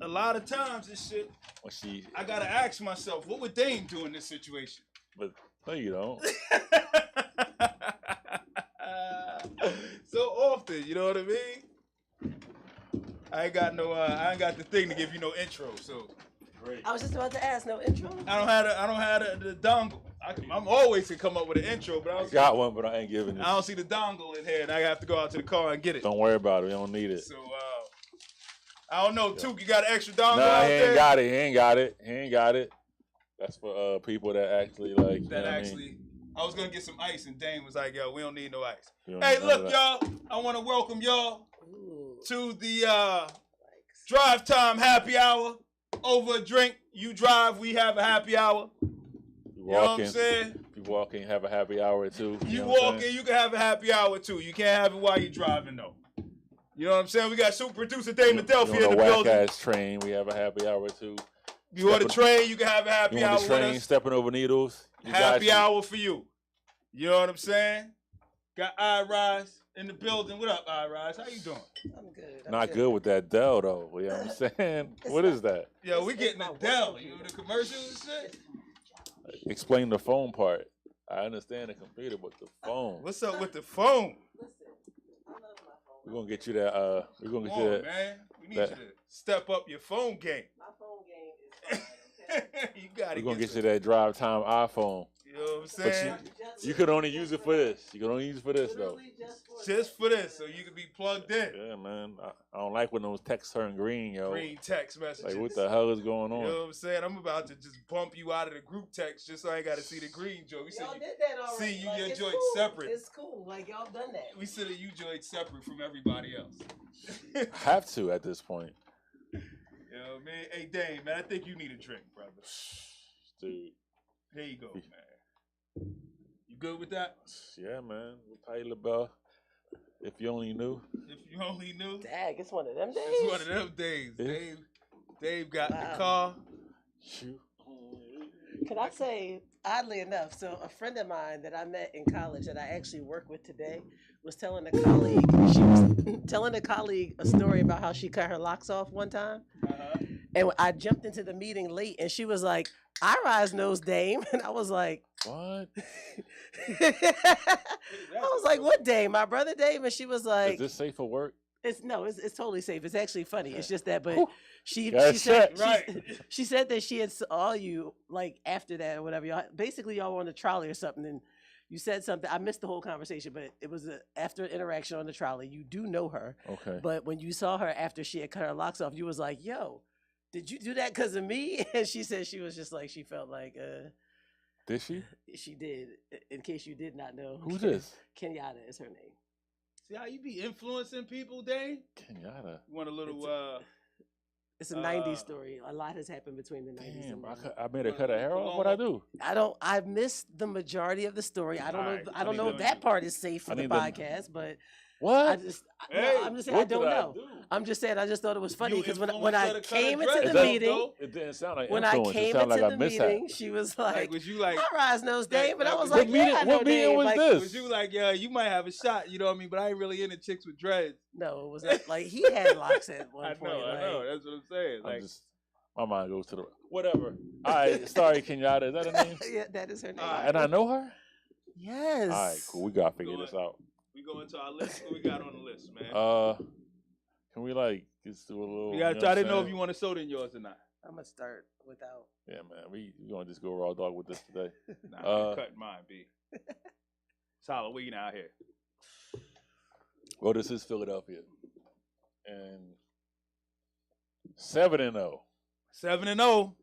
A lot of times this shit, when she, I gotta ask myself, what would Dame do in this situation? but no, you don't. So often, you know what I mean? I ain't got the thing to give you no intro, so. Great. I was just about to ask, no intro? I don't have the dongle. I'm always to come up with an intro, but I got one, but I ain't giving it. I don't see the dongle in here, and I have to go out to the car and get it. Don't worry about it. We don't need it. So, I don't know. Took, you got an extra dongle No, out he there? ain't got it. He ain't got it. He ain't got it. That's for people that actually like. That actually, I was gonna get some ice, and Dane was like, "Yo, we don't need no ice." You don't Hey, need none look, of y'all. I want to welcome y'all Ooh. to the Drive Time Happy Hour. Over a drink, you drive. We have a happy hour. You know what I'm saying? You walk in, have a happy hour too. You walk in, you can have a happy hour too. You can't have it while you're driving though. You know what I'm saying? We got super producer Dave Madelphia in the building. Whack-ass train, we have a happy hour too. You on the train, you can have a happy hour the train, with us. stepping over needles. Happy hour for you. You know what I'm saying? Got iRise in the building. What up, iRise? How you doing? I'm good. Not good with that Dell though. You know what I'm saying? What is that? Yo, we getting a Dell. You know the commercials and shit? Explain the phone part. I understand the computer, but the phone. What's up with the phone? Listen, I love my phone. We're gonna get you that. We're gonna get Come you on, that. man. We need you to step up your phone game. My phone game is fine, okay? You gotta We're gonna get some- you that drive time iPhone. You know what I'm But saying? you could only use it for this. You can only use it for this though. Literally Just for this, so you can be plugged in. Yeah, man. I don't like when those texts turn green, yo. Green text messages. Like, what the hell is going You on? know what I'm saying? I'm about to just bump you out of the group text just so I ain't got to see the green joke. We said Y'all did that already. see you like, your it's joint cool. separate. It's cool. Like, y'all done that. We said that you joint separate from everybody else. Have to at this point. You know what I mean? Hey, Dane, man, I think you need a drink, brother. Dude. Here you go, man. You good with that? Yeah, man. We'll pay LaBelle. If you only knew. If you only knew. Dag, it's one of them days. It's one of them days. Yeah. Dave got Wow. the car. Shoot. Can I say, oddly enough, so a friend of mine that I met in college that I actually work with today was telling a colleague, she was telling a colleague a story about how she cut her locks off one time. Uh-huh. And I jumped into the meeting late and she was like, iRise knows Dame. And I was like, What? I was like, what Dame? My brother Dame? And she was Is like, this safe for work? it's totally safe. It's actually funny. It's just that, but Whew. she That's said it. Right. she said that she had saw you like after that or whatever. Y'all basically y'all were on the trolley or something, and you said something. I missed the whole conversation, but it was after an interaction on the trolley. You do know her, Okay. but when you saw her after she had cut her locks off, you was like, "Yo, did you do that because of me?" And she said she was just like she felt like Did she? she did. In case you did not know, Who's this? Kenyatta is her name. See how you be influencing people, Dave? Kenyatta. You want a little, It's a '90s story. A lot has happened between the '90s Damn, and now. I made her cut her hair off. What I do? I missed the majority of the story. I don't know. Alright, I don't know if I need that to- part is safe for I the need to- podcast, but What? I'm just saying I What don't did know. do? I'm just saying I just thought it was funny You because influenced when her I to cut came her into dreads the off, meeting, though? It didn't sound like when I influence. came it sounded into like the a mishap. meeting, she was like, was you like, "Rise knows Dave," and I was what like, "Yeah, I know what meeting Dave." was Like, this? was you like, yeah, you might have a shot, you know what I mean? But I ain't really into chicks with dreads. no, it was not, like he had locks at one I point. know, like, that's what I'm saying. I'm Like, just, my mind goes to the whatever. All right, sorry, Kenyatta. Is that her name? yeah, that is her name. Alright. And I know her. Yes. All right, cool. We gotta figure this out. we go into our list. What we got on the list, man? Can we like just do a little? we got. you know I didn't know what if I'm you want a soda in yours or not. I'm gonna start without. saying? Yeah, man. We gonna just go raw dog with this today. Nah, I'm cutting mine, B. It's Halloween out here. Well, this is Philadelphia, and 7-0. 7-0.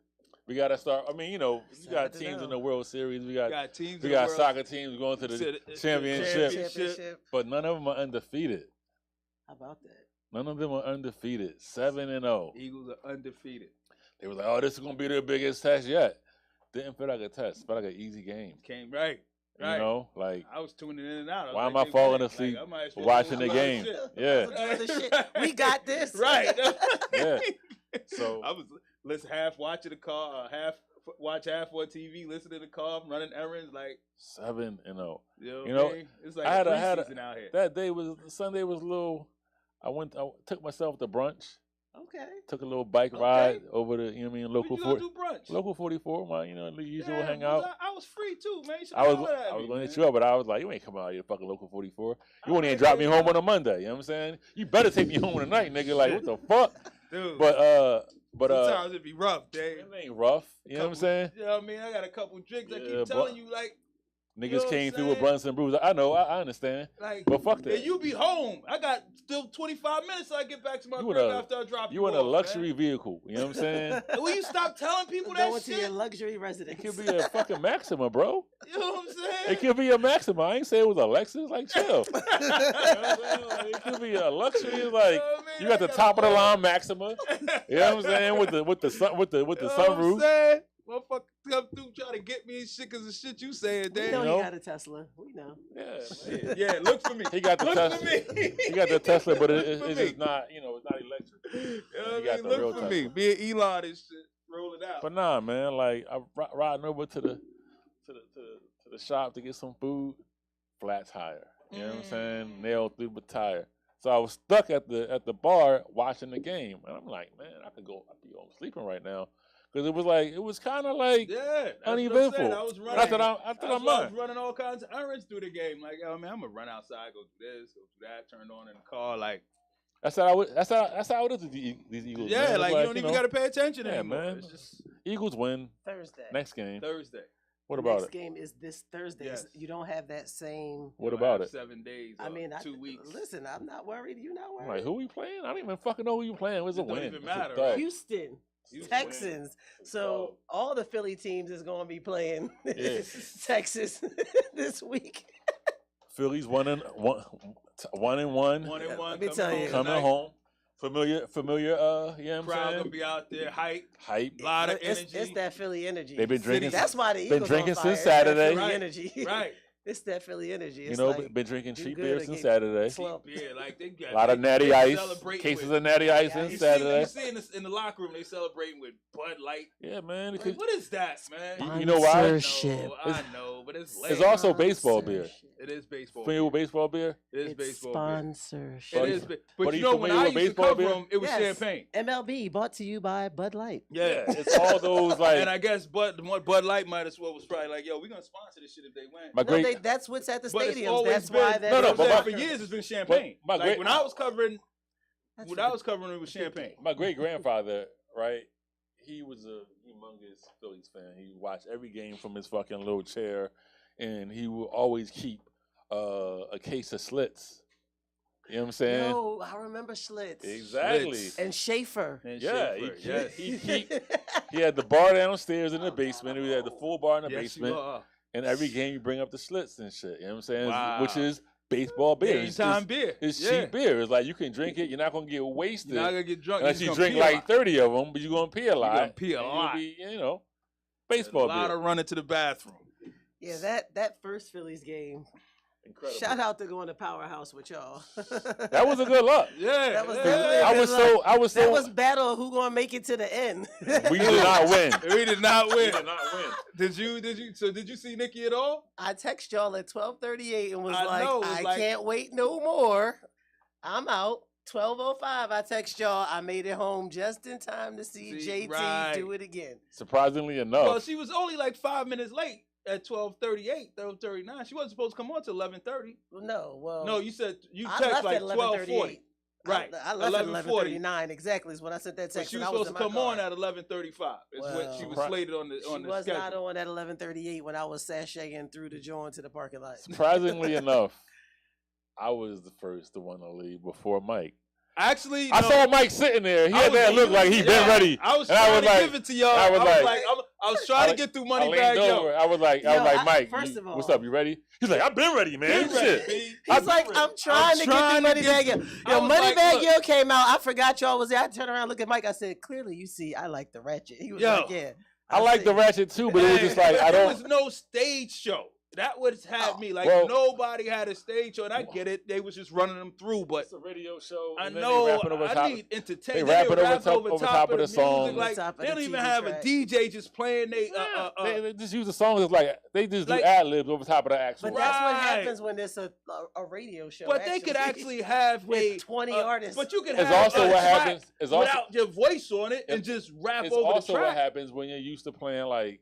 We gotta start. I mean, you know, we got 7-0. teams in the World Series. We got Got teams. we in the got world. soccer teams going to the championship, championship. but none of them are undefeated. How about that? None of them are undefeated. 7-0. Eagles are undefeated. They was like, "Oh, this is gonna be their biggest test yet." Didn't feel like a test. Felt like an easy game. Came right. You Right. know, like I was tuning in and out. was Why like, am I hey, falling man, asleep I might as well watching do the a lot of game? shit. Yeah. Do other shit. We got this. Right. Yeah. So I was let's half watch in the car, watch half on TV, listen to the car, running errands, like 7-0. you know. You what know, I mean? It's like I had a- preseason out here. That day was Sunday was a little. I took myself to brunch. Okay. Took a little bike ride over the, you know what I mean, local You gonna do brunch? local 44, my, you know, the usual Yeah, hangout. I was free too, man. You should I was holler at me, going to man. hit you up, but I was like, you ain't coming out here fucking local 44. You won't even Alright, drop me man, home yeah. on a Monday. You know what I'm saying? You better take me home tonight, nigga. Like, what the fuck? Dude. But sometimes it be rough, Dave. it ain't rough. You know what I'm saying? You know what I mean? I got a couple drinks. I Yeah, keep but- telling you, like, Niggas know what came I'm through with saying? blunts and brews. I know, I understand. But fuck that. And you be home. I got still 25 minutes till I get back to my You crib in a- after I drop you You in a off, luxury man. vehicle. You know what I'm saying? And will you stop telling people Going that to your shit? luxury It residence. could be a fucking Maxima, bro. You know what I'm saying? It could be a Maxima. I ain't say it was a Lexus. Like, chill. You know what I'm saying? Like, it could be a luxury. Like, You know what I mean? you got the I top of the gotta line Maxima. You know what I'm saying? With the sunroof. saying? Motherfucker come through trying to get me and shit because of shit you saying, We Dave. know You know? he got a Tesla. We know. Yeah, Yeah, man. yeah, look for me. He got the Look Tesla. for me. He got the Tesla, but Look it's for it's me. just not, you know, it's not electric. You know He what got I mean? the Look real for Tesla. me. Me and Elon and shit. Roll it out. But nah, man, like I riding over to the shop to get some food, flat tire. You know what I'm saying? Nailed through the tire. So I was stuck at the bar watching the game, and I'm like, man, I could be home sleeping right now, because it was kind of like Yeah, that's what I'm uneventful. saying. I was running. I thought That's I'm why I was mine. running all kinds of errands through the game. Like, yo, man, I'm gonna run outside, go do this, go do that, turn on in the car. Like, That's how it is with these Eagles. yeah, man. It's like you don't even know, gotta pay attention yeah, anymore. man. It's just Eagles win Thursday. next game. Thursday. What The about next it? game is this Thursday. Yes. You don't have that same. What You'll about have it? 7 days. I mean, 2 weeks. Listen, I'm not worried. You not I'm worried? like, who we playing? I don't even fucking know who you playing. It's a It don't win. even It's a matter, dub. right? Houston, Houston. Texans. So all the Philly teams is going to be playing Texas this week. Philly's 1-1. 1-1. Let me tell you. Coming home. Familiar, you know what I'm Crowd saying? gonna be out there, hype, Hype. lot of energy. It's that Philly energy. They've been drinking. That's why the been Eagles drinking on fire. since It's that Saturday. Philly Right. energy. Right. It's that Philly energy. You It's know, like, been drinking do cheap good beer or since get Saturday. slumped. Yeah, like they got A lot of natty they ice. celebrating Cases with- of natty ice Yeah, since You Saturday. see in the locker room they celebrating with Bud Light. Yeah, man. Like, what is that, man? You know why? Sponsorship. I know, but it's lame. It's also baseball beer. It is baseball. Familiar with baseball beer? It is It's baseball. Beer. sponsorship. It is, but Are you you know when familiar I with used to baseball come beer? from, it was Yes. champagne. MLB brought to you by Bud Light. Yeah, It's all those like and I guess Bud Light might as well was probably like, yo, we're gonna sponsor this shit if they win. my No, great. that's what's at the But it's stadiums. always That's been, why that. No, no, but but for years it's been champagne. my Like great- when I was covering, That's when I was covering it was champagne. My great grandfather, right? He was a humongous Phillies fan. He watched every game from his fucking little chair, and he would always keep a case of Schlitz. You know what I'm saying? No, I remember Schlitz. Exactly. Schlitz. And Schaefer. And Yeah, Schaefer, he- yes. He had the bar downstairs in the basement. He had the full bar in the Yes, basement. you are. And every game you bring up the Schlitz and shit. You know what I'm saying? Wow. Which is baseball beer. Game time beer. It's Yeah. cheap beer. It's like you can drink it. You're not gonna get wasted You're not gonna get drunk. unless you're you just drink gonna pee a like lot. 30 of them. But you're gonna pee a lot. gonna pee a and you'll lot. be, you know, baseball a lot beer. of running to the bathroom. Yeah, that first Phillies game. Incredible. Shout out to going to Powerhouse with y'all. That was a good luck. Yeah, That was yeah. definitely a I good was luck. so. That was battle of who gonna make it to the end. We did not win. We did not We win. did not win. Did you? So did you see Nikki at all? I text y'all at 12:38 and was I like, know, it was I like- can't wait no more. I'm out. 12:05. I text y'all. I made it home just in time to see See, JT right. do it again. Surprisingly enough, Well, she was only like 5 minutes late at 12:38, 12:39. She wasn't supposed to come on till 11:30. Well, no, well, No, you said you I text left like at 11:38. 12:40. Right. I left at 11:40. 11:39 exactly is when I sent that But text. she and was I was supposed in to my come car. on at 11:35. Is what she was Well, slated on the She on the was schedule. not on at 11:38 when I was sashaying through the joint to the parking lot. surprisingly enough, I was the first to want to leave before Mike. Actually, I no. saw Mike sitting there. He I had was- that look like he been yeah, ready. I was And I trying was to like- give it to y'all. I was like- I was trying to get through I money leaned bag, over. yo. I was like, Yo, Mike, first of all- what's up? You ready? He's like, I've been ready, man. Been ready, Shit. B. He's like, I'm trying to get through Money Bag Yo. I Yo, was Money like, Bag look. Yo came out. I forgot y'all was there. I turned around, look at Mike. I said, clearly, you see, I like the ratchet. He was Yo, like, yeah. I like see. the ratchet too, but it was just like I There don't. was no stage show. That would have me like nobody had a stage show, and I get it. They was just running them through, but it's a radio show. I and then know they rapping over I top. need entertainment. They rapping over top of the song. Like they don't even have a DJ just playing. They just use the songs like they just do ad libs over top of the actual. But that's what happens when it's a radio show. But they could actually have with 20 artists. But you could have also what happens without your voice on it and just rap over the track. It's also what happens when you're used to playing like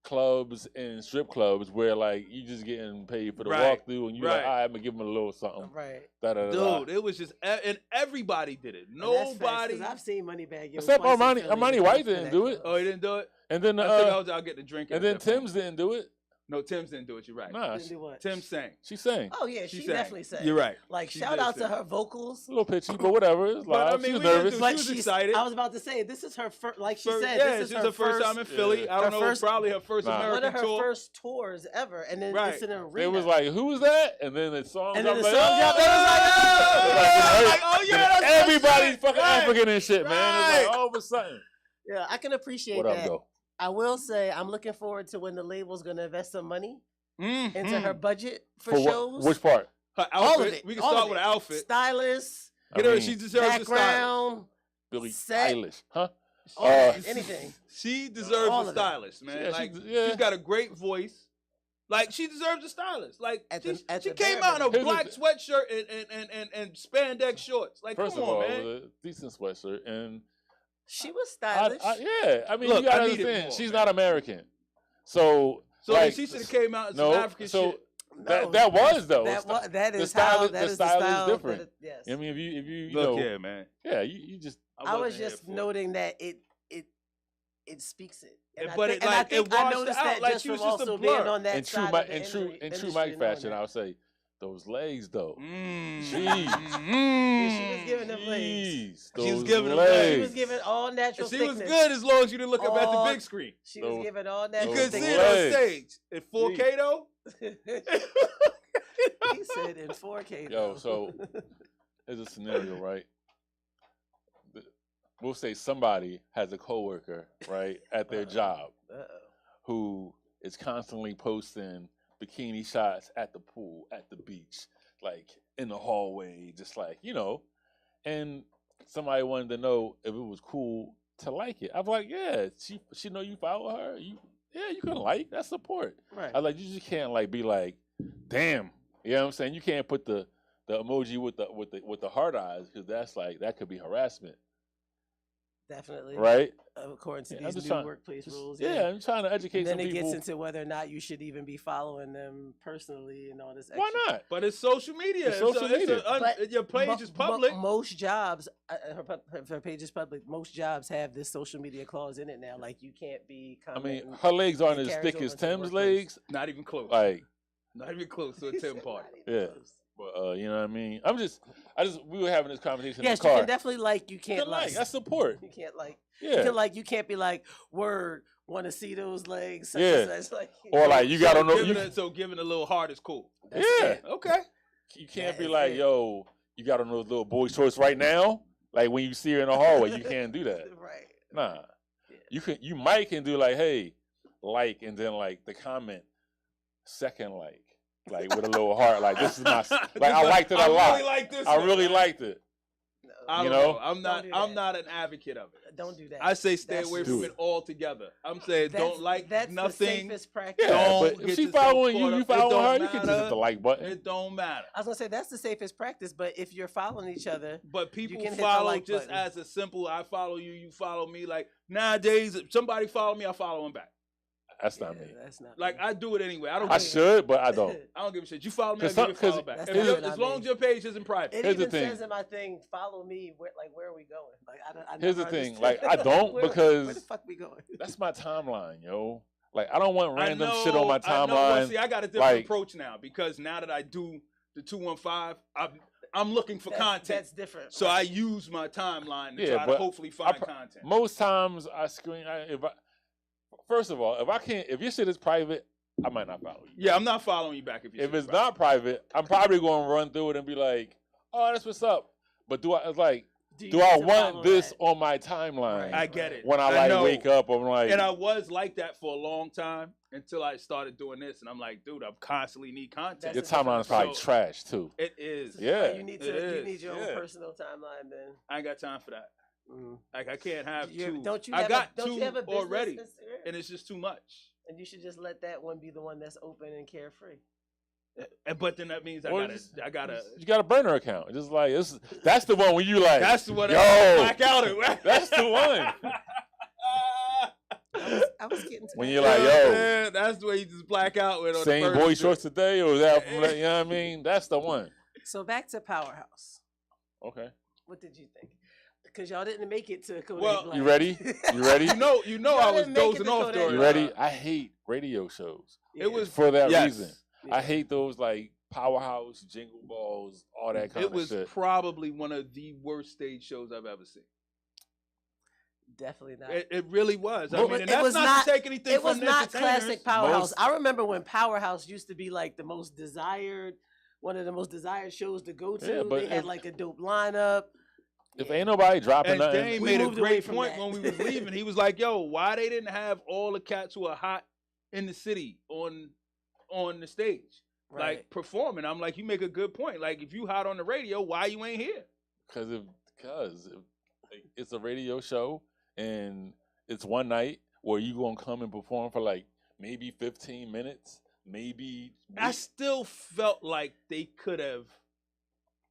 clubs and strip clubs where like you just getting paid for the walkthrough and you're like, I'm gonna give them a little something. Right. Dude, it was just and everybody did it. Nobody. I've seen Moneybag. Except Armani White didn't do it. Oh, he didn't do it. And then I'll get the drink. And then Tim's didn't do it. No, Tim's didn't do it. You're right. Nah, Tim sang. She sang. Oh yeah, she definitely sang. You're right. Like shout out to her vocals. A little pitchy, but whatever. It's live. She was nervous. But she was excited. I was about to say this is her first. Like she said, this is her first time in Philly. I don't know. Probably her first American tour. One of her first tours ever, and then it's in an arena. It was like, who was that? And then the song. And then the song dropped. Oh yeah, everybody's fucking African and shit, man. It's like all of a sudden. Yeah, I can appreciate that. I will say I'm looking forward to when the label's gonna invest some money into her budget for shows. Which part? Her outfit. All of it. We can start with her outfit. Stylist. Get her. She deserves background. Billie Eilish, huh? Anything. She deserves a stylist, man. Like she's got a great voice. Like she deserves a stylist. Like she came out in a black sweatshirt and spandex shorts. Like first come of all, on, man. it was a decent sweatshirt and she was stylish. I mean, look, you gotta understand, she's not American, so like, she should have came out in some African shit. That was though. That is the style. The style is different. Yes. I mean, if you look, know, yeah, man. Yeah, you just. I was just noting that it speaks it. And but I think I noticed that like just she was from just also a blur. being on that in side true Mike fashion, I would say those legs though. She Jeez. was giving them legs. She was giving them legs. She was giving all natural She thickness. was good as long as you didn't look up at the big screen. She was giving all natural You could thickness. see it on stage. In 4K though? He said in 4K though. Yo, so there's a scenario, right? We'll say somebody has a coworker, right, at their job who is constantly posting bikini shots at the pool, at the beach, like in the hallway, just like, you know. And somebody wanted to know if it was cool to like it. I'm like, yeah, she know you follow her. You can like, that's support. Right. I like, you just can't like be like, damn, you know what I'm saying? You can't put the emoji with the heart eyes because that's like, that could be harassment. Definitely. Right? According to these new workplace rules. Yeah, I'm trying to educate some people. Then it gets into whether or not you should even be following them personally and all this extra. Why not? But it's social media. It's social media. Your page is public. Most jobs, her page is public. Most jobs have this social media clause in it now. Like you can't be commenting. I mean, her legs aren't as thick as Tim's legs. Not even close. Like, not even close to a Tim party. Yeah. But you know what I mean? We were having this conversation yes, in the car. you can definitely like, you can't like. That's support. You can't like. Yeah. You can like, you can't be like, word, want to see those legs. Such yeah. and such. Like, or like, you gotta know. So giving a little heart is cool. Yeah. Okay. You can't be like, yo, you gotta know those little boy shorts right now. Like when you see her in the hallway, you can't do that. Right. Nah. Yeah. You might can do like, hey, like, and then like the comment, second like with a little heart, like this is my, like I liked it a lot. I really like this. I really liked it. I don't know. I'm not an advocate of it. Don't do that. I say stay away from it altogether. I'm saying don't like nothing. That's the safest practice. Yeah, but if she following you, you following her, you can just hit the like button. It don't matter. I was gonna say that's the safest practice, but if you're following each other, but people follow just as a simple I follow you, you follow me. Like nowadays, if somebody follow me, I follow him back. That's not me. That's not like me. I do it anyway. I should, but I don't. I don't give a shit. You follow me, I give you a follow back. As long as your page isn't private. It even says in my thing, follow me. Where are we going? Like I here's the thing. Like I don't because where the fuck we going? That's my timeline, yo. Like I don't want random shit on my timeline. See, I got a different approach now because now that I do the 215, I'm looking for content. That's different. So I use my timeline to try to hopefully find content. Most times I screen first of all, if your shit is private, I might not follow you. Yeah, I'm not following you back if it's not private. I'm probably going to run through it and be like, "Oh, that's what's up." But do I want this on my timeline? I get it. When I wake up, I'm like, and I was like that for a long time until I started doing this, and I'm like, dude, I constantly need content. Your timeline is probably trash too. It is. Yeah. You need your own personal timeline, then. I ain't got time for that. Like I can't have two. I got two already, and it's just too much. And you should just let that one be the one that's open and carefree. But then that means I gotta. You got a burner account. Just like that's the one when you like. That's the one. Yo, black out it. That's the one. I was getting to when you're like, yo, man, that's the way you just black out with. Same boy shorts today, or is that from? You know what I mean? That's the one. So back to Powerhouse. Okay. What did you think? Because y'all didn't make it to Kodak Black. You ready? You ready? you know I was dozing off during. You ready? I hate radio shows. Yeah. It was for that reason. Yeah. I hate those like Powerhouse, Jingle Balls, all that kind of shit. It was probably one of the worst stage shows I've ever seen. Definitely not. It really was. I mean, and that's not to take anything from the entertainers. It was not classic Powerhouse. I remember when Powerhouse used to be like the most desired, one of the most desired shows to go to. Yeah, they had like a dope lineup. If ain't nobody dropping nothing. Dane made a great point when we was leaving. He was like, yo, why they didn't have all the cats who are hot in the city on the stage, like performing? I'm like, you make a good point. Like, if you hot on the radio, why you ain't here? Because it's a radio show and it's one night where you gonna come and perform for like maybe 15 minutes, maybe. I still felt like they could have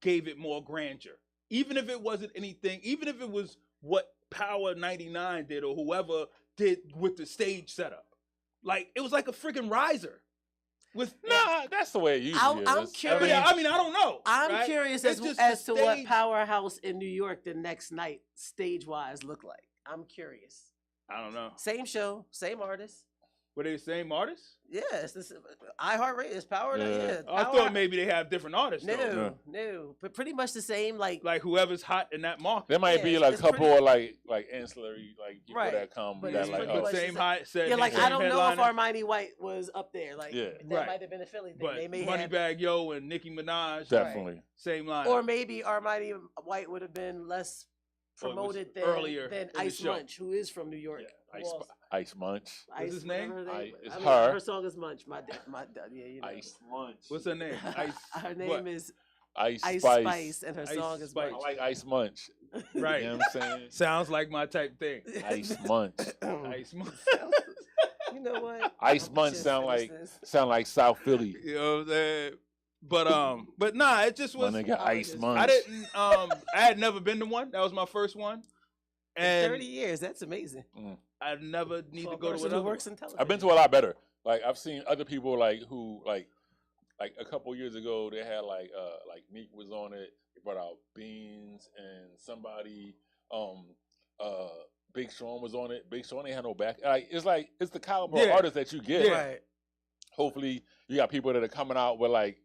gave it more grandeur, even if it wasn't anything. Even if it was what Power 99 did or whoever did with the stage setup, like it was like a freaking riser. That's the way it usually is. I'm curious. I mean, I don't know. I'm curious as to what Powerhouse in New York the next night, stage-wise, look like. I'm curious. I don't know. Same show, same artist. Were they the same artists? Yes, this iHeartRadio is Power. Yeah. I thought maybe they have different artists. No, but pretty much the same. Like whoever's hot in that market. There might be like a couple of like ancillary people that come. But that like same hot set. Yeah, like I don't know if Armani White was up there. Like that might have been a Philly thing. But they may Moneybagg Yo and Nicki Minaj. Definitely. Same line. Or maybe Armani White would have been less promoted than Ice Munch, who is from New York. Yeah. Ice Munch. What's his name? It's her. Her song is Munch. My yeah, you know. Ice Munch. What's her name? Her name is Ice Spice, and her song is Munch. I like Ice Munch. Right. You know what I'm saying? Sounds like my type thing. Ice Munch. Ice Munch. You know what? Ice Munch sound like South Philly. You know what I'm saying? But nah, it just was. My nigga Ice Munch. I didn't. I had never been to one. That was my first one. And 30 years. That's amazing. I never need to go to one. Works in television. I've been to a lot better. Like I've seen other people who like a couple years ago they had like Meek was on it. They brought out Beans and somebody Big Sean was on it. Big Sean ain't had no back. It's the caliber of artists that you get. Yeah. Right. Hopefully you got people that are coming out with like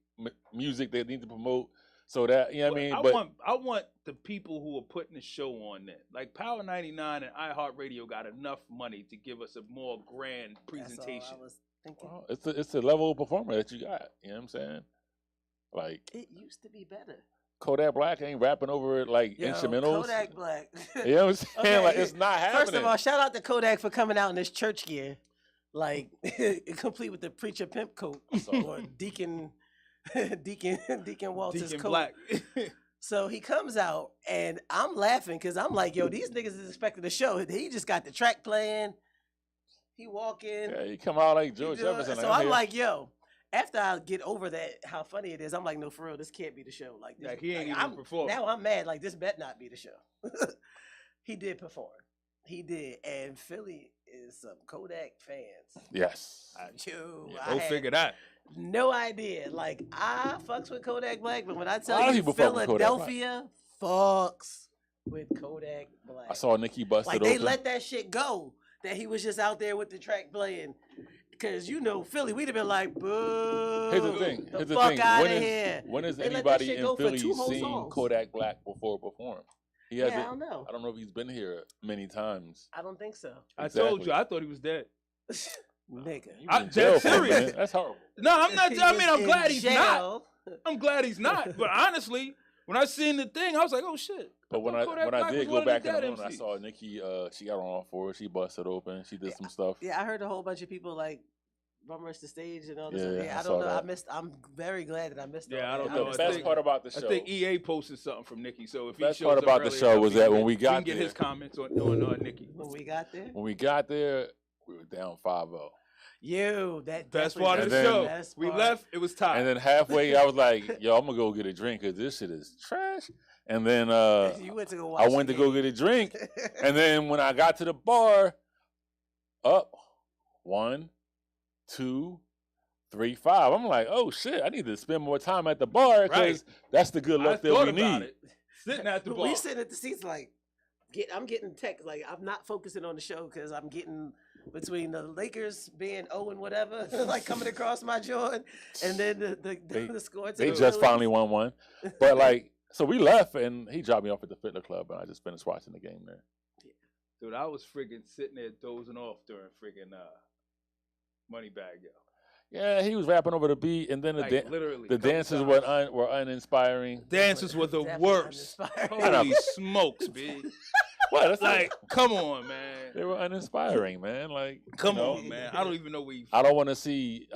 music they need to promote. So that, you know what I mean? I want the people who are putting the show on that. Like Power 99 and iHeartRadio got enough money to give us a more grand presentation. That's all I was thinking. Well, it's the level of performer that you got. You know what I'm saying? Like it used to be better. Kodak Black ain't rapping over it like instrumentals. Kodak Black. You know what I'm saying? Okay. Like it's not happening. First of all, shout out to Kodak for coming out in this church gear, like complete with the preacher pimp coat or Deacon Walter's Deacon coat. Black. So he comes out and I'm laughing because I'm like, yo, these niggas is expecting the show. He just got the track playing. He walk in. Yeah, he come out like George Jefferson. So I'm like, yo, after I get over that, how funny it is, I'm like, no, for real, this can't be the show. Like, this, he ain't even perform. Now I'm mad. Like, this bet not be the show. He did perform. He did. And Philly is some Kodak fans. Yes. Go figure that. No idea. Like, I fucks with Kodak Black, but when I tell you Philadelphia fucks with Kodak Black. I saw Nicki busted like, open. they let that shit go, that he was just out there with the track playing. Because, you know, Philly, we'd have been like, boo. Here's the thing. Fuck out of here. When has anybody in Philly seen Kodak Black before perform? I don't know. I don't know if he's been here many times. I don't think so. Exactly. I told you. I thought he was dead. Nigga. I'm dead serious. That's horrible. No, I'm not. I mean, I'm glad he's not. I'm glad he's not. But honestly, When I seen the thing, I was like, oh shit. But when thought I Kodak when I Black was did one go of the back in the dead morning, I MCs. saw Nikki. She got on all fours. She busted open. She did some stuff. Yeah, I heard a whole bunch of people like bum rush the stage and all this. Yeah, Yeah, I I saw don't know. that. I'm very glad that I missed. Yeah, all I that. don't The know. I best think- part about the I show. think EA posted something from Nikki. So if he Best shows part up about the early show enough, was we that can when get- we got can get there- his comments on Nikki. When we got there, When we got there, we were down 5-0. that Best definitely part of was the And show. then- best We part. left. It was tied. And then halfway, I was like, "Yo, I'm gonna go get a drink because this shit is trash." And then You went to go watch. I went to go get a drink, and then when I got to the bar, up 1, 2, 3, 5. I'm like, "Oh shit! I need to spend more time at the bar because that's the good I luck that thought we about need." it. Sitting at the bar. We sitting at the seats like, I'm getting text like I'm not focusing on the show because I'm getting between the Lakers being 0 and whatever, like coming across my jaw, and then the score. To They the just Phillies. finally won one, but like, so we left, and he dropped me off at the Fitness Club, and I just finished watching the game there. Dude, I was freaking sitting there dozing off during freaking Moneybag, yo. Yeah, he was rapping over the beat, and then Like, literally. the couple dances times. were uninspiring. Dances were the Definitely worst. uninspiring. Holy smokes, B. What? That's Like, come on, man. they were uninspiring, man. Like, Come you know, on, man. I don't even know where you. I don't want to see.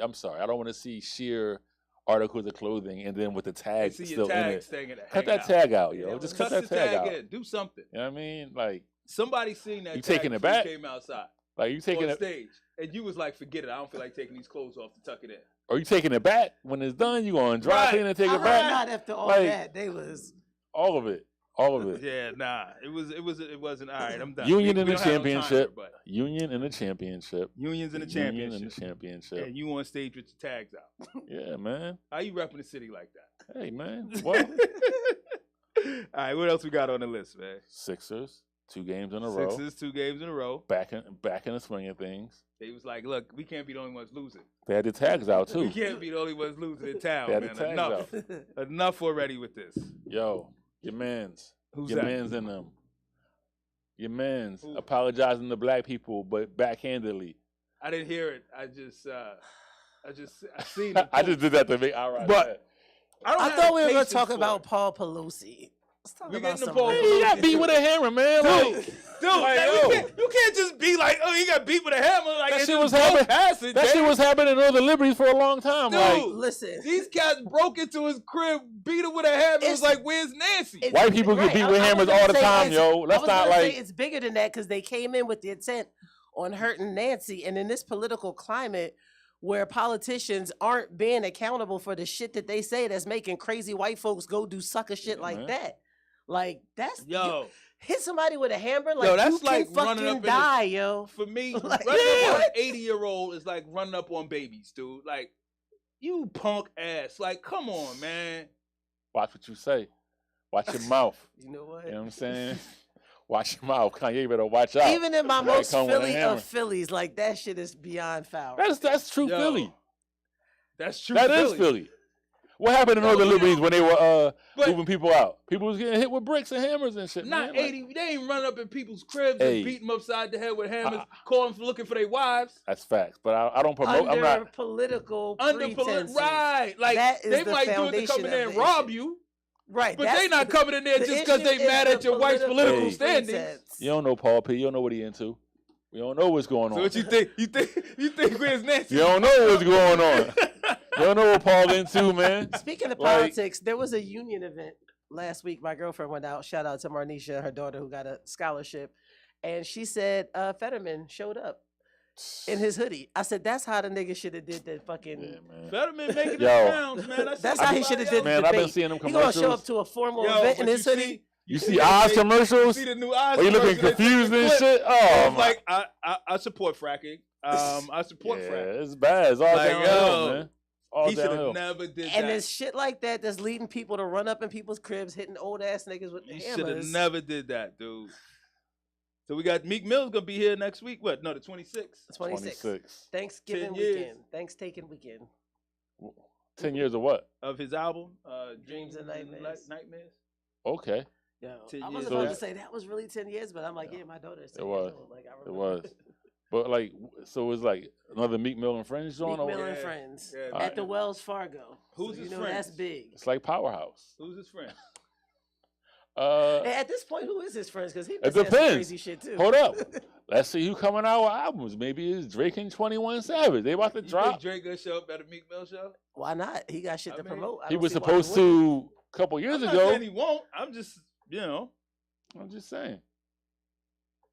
I'm sorry. I don't want to see sheer articles of clothing and then with the tag see still your in tags it. hanging. Cut that tag out, Yeah, yo. that Just was- cut Cut that the tag tag out. in. Do something. You know what I mean? Like Somebody seen that. You tag taking it before you back? Came outside you taking on it, stage, and you was like, "Forget it. I don't feel like taking these clothes off to tuck it in." or you taking it back when it's done? You going to dry Right. clean and take I it heard back? not after all Like- that. They was All of it. All of it. Yeah, nah. It wasn't. All right, I'm done. Union We in the don't have no timer, championship. but Union in the championship. Unions in the Union championship. in the championship. And you on stage with your tags out. Yeah, man. How you repping the city like that? Hey, man. Well, All right, what else we got on the list, man? Sixers, 2 games in a row. Sixers, 2 games in a row. Back in the swing of things. They was like, look, we can't be the only ones losing. They had the tags out We too. can't be the only ones losing in town, They had the man. tags Enough. out. Enough already with this. Yo, your man's. Who's Your that? man's in them. Your man's Who? apologizing to black people, but backhandedly. I didn't hear it. I seen it. I just did that to make Alright. But- don't I have thought the we were going patience to talk for about it. Paul Pelosi. Let's talk We about getting to some Paul real- He Pelosi. got beat with a hammer, man. Dude, Like, dude, Like, like, yo. you can't just be like, oh, he got beat with a hammer. Like, That it shit just was broke happening- past it, that Jay. shit was happening in Northern Liberties for a long time. Dude. Like, Listen, These cats broke into his crib, beat him with a hammer. It was It's- like, where's Nancy? it's- white people get right, beat I- with I was hammers gonna all the say time, it's- yo. I Let's was not gonna say like. it's bigger than that because they came in with the intent on hurting Nancy, and in this political climate where politicians aren't being accountable for the shit that they say that's making crazy white folks go do sucker shit Yeah, like man. that. Like that's Yo, hit somebody with a hammer, like that's you can like running up fucking in the- die, yo. for me, Like, running up on an what? 80-year-old is like running up on babies, dude. Like, you punk ass. Like, come on, man. Watch what you say. Watch your mouth. You know what? You know what I'm saying? Watch your mouth. Kanye better watch out. Even in my Right, most come with a Philly hammer. of Phillies, like that shit is beyond foul. That's true Yo, Philly. That's true. That is Philly. What happened in Yo, Northern we Liberties don't- when they were But moving people out? People was getting hit with bricks and hammers and shit. not man. Like, 80. They ain't running up in people's cribs Hey. and beating them upside the head with hammers, calling for looking for their wives. that's facts. But I don't promote. Under I'm not. political Under pretenses. right. Like, That is they the might do it to foundation come in there of and the rob issue. you, Right. but that's they not the- coming in there the just because issue they is mad the at your wife's political Hey. standings. pretense. You don't know Paul P. You don't know what he into. You don't know what's going on. So what you think? You think where's Nancy? You don't know what's going on. You don't know what Paul into, man. Speaking of Like- politics, there was a union event last week. My girlfriend went out. Shout out to Marnisha, her daughter, who got a scholarship. And she said Fetterman showed up in his hoodie. I said, that's how the nigga should have did the fucking... Yeah, man. Fetterman making Yo. his rounds, man. That's how he should have did the Man, I've been debate. seeing them He gonna show up commercials. to a formal Yo, event in but his you hoodie. see- You see Oz commercials? See the new Oz Are you looking commercial, they took the confused and clip. shit? I Oh, was my. like, I support fracking. I support Yeah, fracking. it's bad. It's all Like, downhill, yo, man. All He should downhill. have never did And that. there's shit like that that's leading people to run up in people's cribs, hitting old ass niggas with You should have hammers. never did that, dude. So we got Meek Mill's gonna be here next week. What? No, the 26th. 26. Thanksgiving 10 years. weekend. Thanksgiving weekend. 10 years of what? Of his album, Dreams and Nightmares. Nightmares. Okay. Yo, 10 I was years about of to that. say that was really 10 years, but I'm like, yeah, my daughter is 10 It years was. old. Like, I It remember. was. But like, so it's like another Meek Mill and Friends joint. Meek Mill Or and Yeah, Friends yeah, at the Meek- Wells Fargo. Who's so his you know that's friends? big. it's like Powerhouse. Who's his friend? And at this point, who is his friends? Because he It been saying some depends. crazy shit too. Hold up. Let's see who coming out with albums. Maybe it's Drake and 21 Savage. They about to You drop. think Drake gonna show up at a Meek Mill show? Why not? He got shit I to mean, promote. I He don't was see why supposed wouldn't. to a couple years I'm not ago. saying he won't. I'm just, I'm just saying.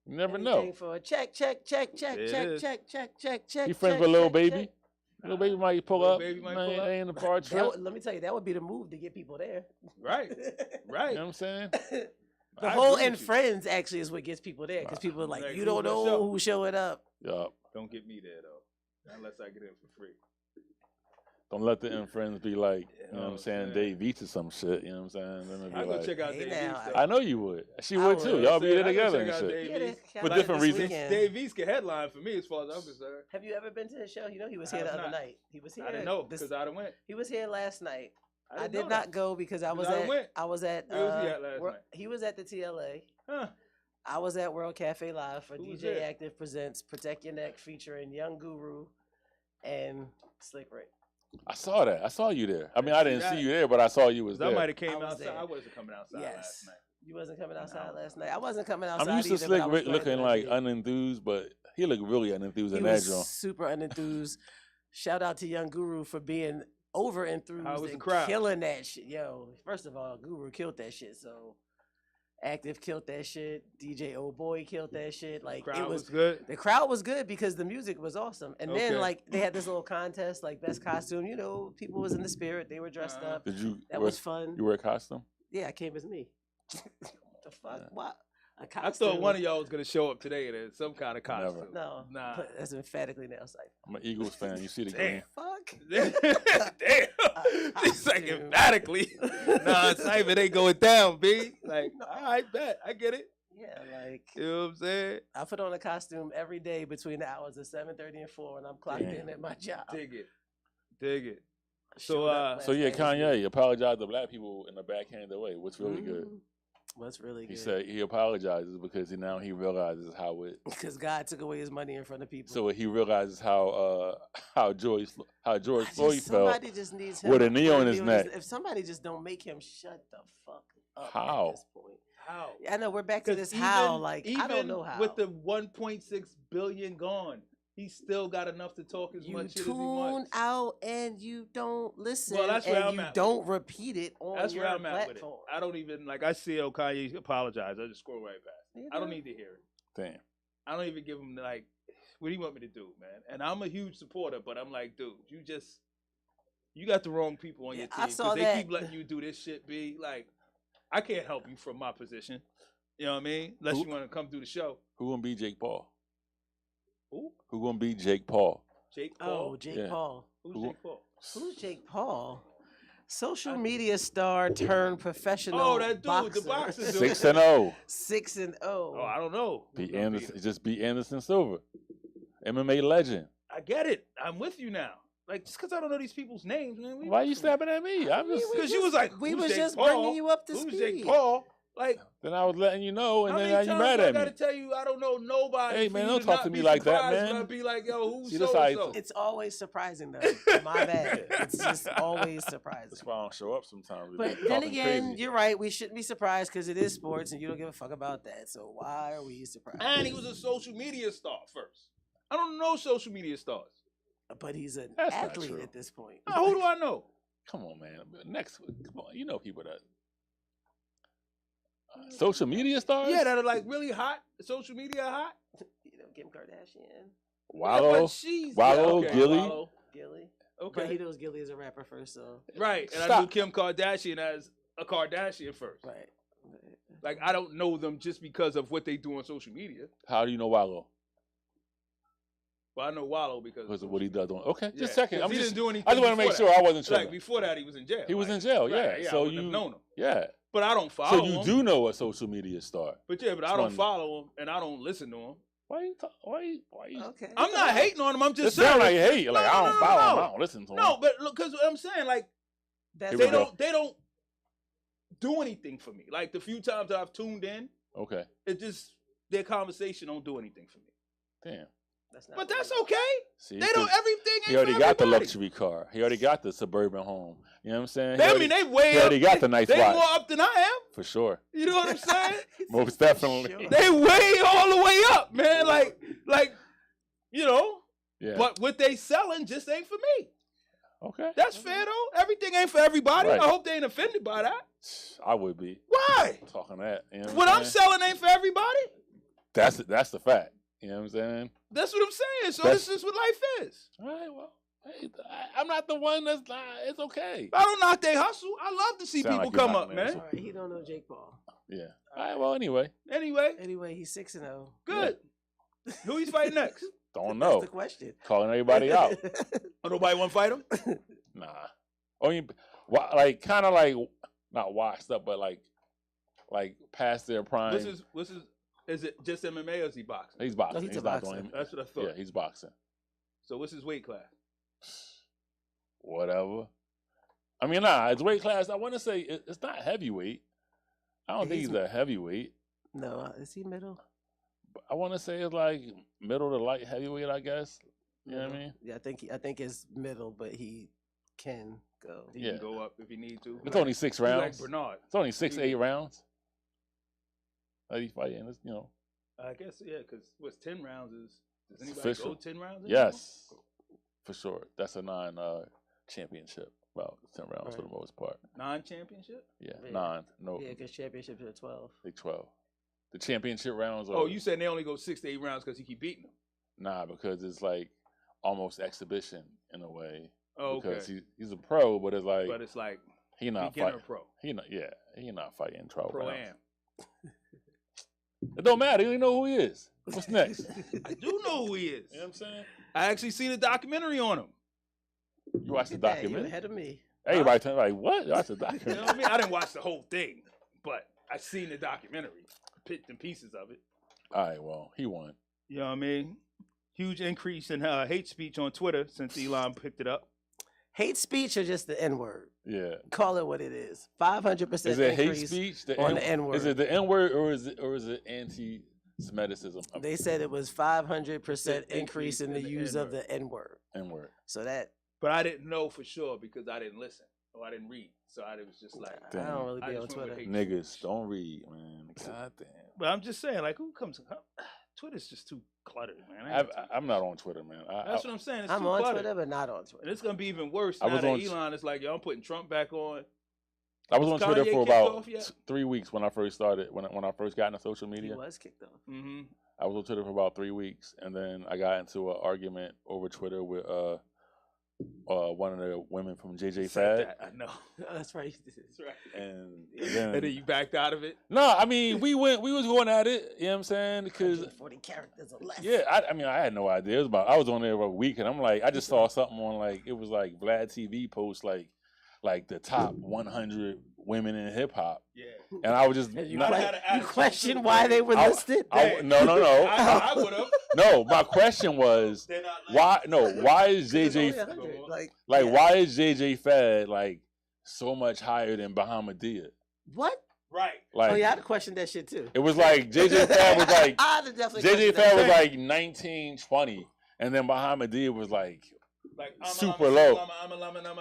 You never Anything know. for a check. It is. He friends with Lil Baby. Lil Baby might pull Lil up. Baby might Man, pull up. they in the car trip. Let me tell you, that would be the move to get people there. right, right. You know what I'm saying? The I whole agree and with you. friends actually is what gets people there because people are like, Like, you who's don't gonna know show? who's showing up. Yup. Don't get me there though, unless I get in for free. Don't let the in friends be like, you know what I'm Oh, saying, man. Dave East or some shit. You know what I'm saying? Then it'll I be go like, check out Hey Dave now, East. I know you would. She I would too. would. Y'all be there I go together check and out shit. Dave Yeah, they East. come For out different this reasons. weekend. Dave East can headline for me as far as I'm concerned. Have you ever been to his show? You know he was I here the have other not. night. He was here. I didn't know this- because I done went. he was here last night. I didn't did know not that. go because I was I at. went. I was at. Where was he at last night? He was at the TLA. Huh. I was at World Cafe Live for Who was DJ there? Active presents Protect Your Neck featuring Young Guru and Slick Rick. I saw that. I saw you there. I mean, I didn't that. see you there, but I saw you was I there. might have came I was outside. there. I wasn't coming outside last Yes. night. You wasn't coming outside No. last night. I wasn't coming outside. I'm used to either, but Slick I was Rick glad looking that I like did. unenthused, but he looked really unenthused He in that was joint. super unenthused. Shout out to Young Guru for being over enthused How was the and crowd? killing that shit. Yo, first of all, Guru killed that shit. So Active killed that shit. DJ Old Boy killed that shit. Like Crowd it was was good. the crowd was good because the music was awesome. And then Okay. like they had this little contest, like best costume. You know, people was in the spirit. They were dressed Uh-huh. up. Did you? That wear, was fun. You wear a costume? Yeah, I came as me. the fuck? Yeah. What? A I costume? thought one of y'all was gonna show up today in some kind of Never. costume. No, Nah. but that's emphatically nail site. I'm an Eagles fan. You see the Damn. game? Fuck. Damn. He's like costume. emphatically. Nah, Simon ain't going down, B. Like, I bet. I get it. Yeah, like You know what I'm saying? I put on a costume every day between the hours of 7:30 and 4 when I'm clocked Damn. in at my job. Dig it. Dig it. Showed up So last yeah, night. Kanye apologized to black people in a backhanded way. What's really good? Mhm. What's really He good? said he apologizes because now he realizes how it. Because God took away his money in front of people. So he realizes how George I Floyd just, felt. somebody just needs him with a to knee put on his neck. If somebody just don't make him shut the fuck up How? at this point. How? I know we're back to 'Cause this how. even- Like even I don't know how. with the 1.6 billion gone, he still got enough to talk as you much shit as he tune wants. out and you don't listen that's where and I'm you at with don't repeat it on That's your where I'm at with it. platform. I don't even like. I see Kanye apologize. I just scroll right past. You I don't know? need to hear it. Damn. I don't even give him like, what do you want me to do, man? And I'm a huge supporter, but I'm like, dude, you got the wrong people on Yeah, your I team saw they that. keep letting you do this shit. Be like, I can't help you from my position. You know what I mean? Unless Who- you want to come through the show. Who gonna be Jake Paul? Who? Who gonna be Jake Paul? Jake Paul. Oh, Jake Yeah. Paul. Who's who- Jake Paul? Who's Jake Paul? Social media star turned professional. Oh, that dude, boxer. the boxer dude. 6-0. 6-0. Oh, I don't know. Who's Beat gonna beat Anderson. him. Just beat Anderson Silva. MMA legend. I get it. I'm with you now. Like, just because I don't know these people's names, man. Why you snapping at me? I'm just. Because you was like, we who's was Jake just Paul? bringing you up to Who's speed. Jake Paul? Like, Then I was letting you know, and how then many now you times mad I at gotta me. tell you I don't know nobody? Hey, for man, you don't talk not to me be like that, surprised man. when I be like, yo, who's See, so this how and so? It's always surprising though. My bad. It's just always surprising. That's why I don't show up sometimes. But then again, you're right. We shouldn't be surprised because it is sports, and you don't give a fuck about that. So why are we surprised? And he was a social media star first. I don't know social media stars. But he's an That's not athlete true. at this point. Now, who do I know? Come on, man. Next, come on. You know people that social media stars. Yeah, that are like really hot. Social media hot. You know, Kim Kardashian, Wallow. Yeah, but she's Wallow, okay, Gilly. Wallow. Gilly. Okay. But he knows Gilly as a rapper first, so Right, and I Stop. knew Kim Kardashian as a Kardashian first. right. Like, I don't know them just because of what they do on social media. How do you know Wallow? But I know Wallow because Because of what he does on. Okay, Yeah, just checking. 'cause I'm he just. didn't do anything. I just want to make before sure that. I wasn't Like tripping. before that, he was in jail. He was Like, in jail. right, Yeah. yeah, I So wouldn't have you. known him. Yeah. But I don't So follow you him. do know a social media star. But yeah, but I Just don't wondering. follow him and I don't listen to him. Why you? Why you? Okay. I'm not hating on him. I'm It just sound saying. like you hate. Like No, I no, don't no, follow him. no. I don't listen to him. No, but look, because I'm saying like That's Here we go. they don't do anything for me. Like the few times that I've tuned in, Okay. it just their conversation don't do anything for me. Damn. That's not But what that's we- okay. See, They don't. 'cause Everything ain't he already for got the everybody. luxury car. He already got the suburban home. You know what I'm saying? I mean, they way he up. already got the nice They watch more up than I am. for sure. You know what I'm saying? Most definitely. Sure. They way all the way up, man. Like, you know. Yeah. But what they selling just ain't for me. Okay. That's fair though. Everything ain't for everybody. Right. I hope they ain't offended by that. I would be Why? talking that. You know What I'm saying? selling ain't for everybody. That's the fact. You know what I'm saying? That's what I'm saying. So That's- this is what life is. All right. Well, hey, I'm not the one that's. It's okay. I don't knock they hustle. I love to see Sound people like you're come not, up, man. man. That's All right, he don't know Jake Paul. Yeah. All right. Well, anyway, Anyway, Anyway, he's 6-0. good. Who he's fighting next? don't That's know. the question. Calling everybody out. Oh, nobody want to fight him? Nah. Only like kind of like not washed up, but like past their prime. This is it just MMA or is he boxing? He's boxing. he's he's a not boxer. doing. That's what I thought. Yeah, he's boxing. So what's his weight class? Whatever. I mean, nah, it's weight class. I want to say it's not heavyweight. I don't think He's- he's a heavyweight. No, is he middle? But I want to say it's like middle to light heavyweight, I guess. You know what I mean? Yeah, I think it's middle, but he can go. He Yeah. can go up if he need to. It's only 6 He like rounds. Bernard. It's only 6-8 rounds. That he's fighting, you know. I guess yeah, because what's 10 rounds is. Does anybody official. go 10 rounds? anymore? Yes, for sure. That's a championship. About 10 rounds for the Right. most part. Non-championship. Yeah, Yeah. 9. No, Yeah, because championships are 12. they 12. The championship rounds are Oh, you said they only go 6 to 8 rounds because he keep beating them. nah, because it's like almost exhibition in a way. Oh, okay. Because he's a pro, but it's like But it's like he not beginner fighting. pro, He not fighting 12 pro rounds. am. It don't matter. You don't even know who he is. What's next? I do know who he is. You know what I'm saying? I actually seen a documentary on him. You watched the Look at that, you documentary. ahead of me. Everybody turn like, what? You watched the You know documentary? what I mean? I didn't watch the whole thing, but I seen the documentary, bits and pieces of it. All right, well, he won. You know what I mean? Huge increase in hate speech on Twitter since Elon picked it up. Hate speech or just the N word? Yeah. Call it what it is. 500% Is it hate increase speech? on the N word. Is it the N word or is it anti-Semitism? They said it was 500% Increase increase in the in the use of N-word. the N word. N word. So that But I didn't know for sure because I didn't listen or I didn't read. So I was just like, I don't really I be on just went with Twitter. hate. Niggas, don't read, man. God damn. but I'm just saying, like, who comes? Twitter's just too cluttered, man. I ain't got time. I'm not on Twitter, man. That's what I'm saying. It's I'm too on cluttered. Twitter, but not on And Twitter. it's gonna be even worse I now was that on- Elon is like, yo, I'm putting Trump back on. I was on Is Twitter Kanye for kicked about off yet? 3 weeks when I first started. When I first got into social He media, was kicked off. Mm-hmm. I was on Twitter for about 3 weeks, and then I got into an argument over Twitter with one of the women from JJ Fad, I know. That's right. That's right. and And then you backed out of it. no, I mean we was going at it. You know what I'm saying? Because 140 characters or less. yeah, I mean I had no idea. It was about I was on there for a week, and I'm like I just saw something on like it was like Vlad TV post like the top 100 women in hip hop, Yeah. and I was just And you, not- que- que- had an you attitude question to why it. they were I- listed? no. I would have. No, my question was why is It's only JJ 100. Like like yeah. why is JJ Fad like so much higher than Bahamadia? What? Right. Like Oh yeah, I'd have questioned that shit too. it was like JJ Fad was like I'd have definitely JJ questioned Fad was that. like 19, 20, and then Bahamadia was like Like super low.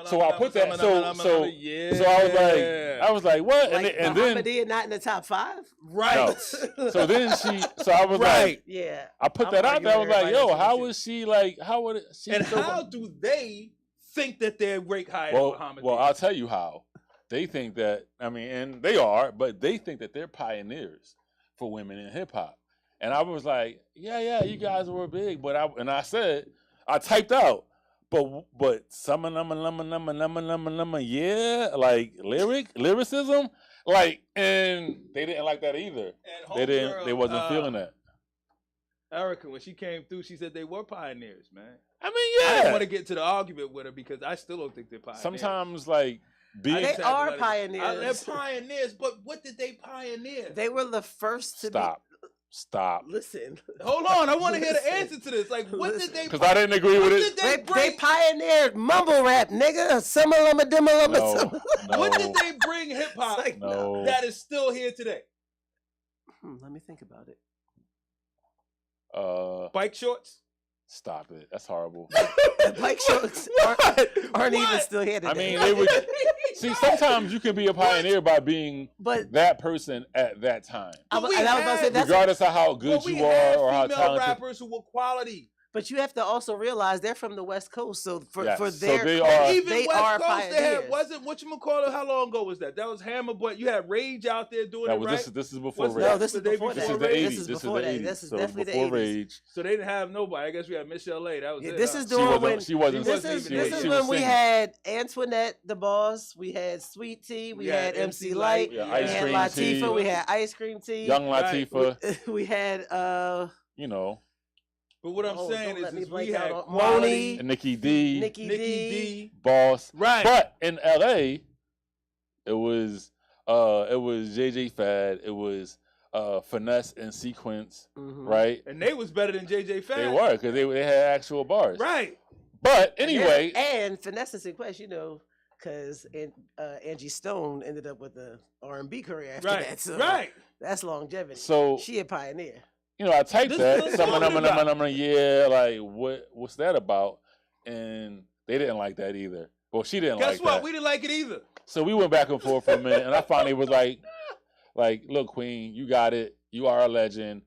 So I put that- so yeah. so I was like what? Like, and then Bahamadia not in the top 5? right. so then I was Right. like Yeah. I put I'm that out there. I was arguing like, everybody yo, else how with was she like? How would it, she? And so how do they think that they're rank higher than Muhammad? well, I'll tell you how. They think that and they are, but they think that they're pioneers for women in hip hop. And I was like, yeah, you guys were big, but I typed out, but some number, yeah, like lyricism, like, and they didn't like that either. And They wasn't feeling that. Erica, when she came through, she said they were pioneers, man. I mean, I didn't yeah. want to get to the argument with her because I still don't think they're pioneers. Sometimes, like, being They are pioneers. They're pioneers, but what did they pioneer? They were the first to Stop. be. Listen. Hold on, I want to hear the Listen. answer to this. Like, what did they? Because I didn't agree What with did it. they They bring? pioneered mumble rap, nigga. Summer lumma dimma lumma No, summer. What did no, they bring hip hop It's like, no. that is still here today? Let me think about it. Bike shorts. Stop it. That's horrible. The bike shows aren't even still here today. I mean, they would see. Sometimes you can be a pioneer by being but that person at that time, I But was we about to say had- that's regardless of how But good we you had are or how female talented. rappers who were quality. But you have to also realize they're from the West Coast, so for Yes, for so their they culture, are- Even they West are Coast, they pioneers. had wasn't whatchamacallit, how long ago was that? That was Hammer Boy. You had Rage out there doing That it, was right? this is before What's Rage. No, this The is day before This that. is the Rage? 80s. This is This is before the that. 80s. This is So definitely the before 80s. Rage. So they didn't have nobody. I guess we had Michelle A. That was Yeah, it. this huh? is She during wasn't. when She wasn't. this wasn't is even this there. is she when was we singing. had Antoinette the Boss, we had Sweet Tea, we had MC Light, Yeah, we Ice had Cream Latifah, Tea. we had Ice Cream Tea, Young Right. Latifah. we had You know, But what I'm oh, saying don't let me is we blank had out on- quality, and Nikki D, Nikki Nikki D. D. Boss. Right. But in LA, it was JJ Fad, it was Finesse and Sequence, Mhm. right? And they was better than JJ Fad. They were because they had actual bars. Right. But anyway, and Finesse and Sequence, you know, because Angie Stone ended up with a R&B career after Right. that, so Right. that's longevity. so She a pioneer. you know, I typed This that. is what Some I'm of talking them, about. yeah, like what's that about? And they didn't like that either. Well, she didn't Guess like what? that. We didn't like it either. So we went back and forth for a minute, and I finally was like, look, Queen, you got it. You are a legend,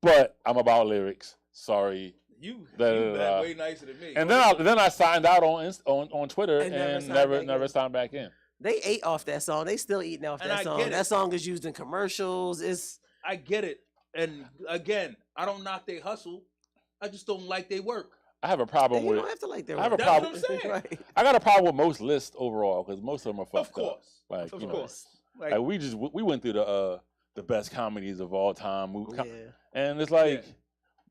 but I'm about lyrics. Sorry. You Da, you da, da, da. way nicer than me. And then I signed out on Twitter And never and signed never back never in. signed back in. They ate off that song. They still eating off And that I song. get it. That song is used in commercials. It's I get it. And again, I don't knock they hustle. I just don't like they work. I have a problem you with don't it. have to like their I have a work. That's problem. what I'm saying. Right. I got a problem with most lists overall because most of them are fucked Of course. up. Like, Of you know, course. Like, like we went through the best comedies of all time, Yeah. and it's like Yeah.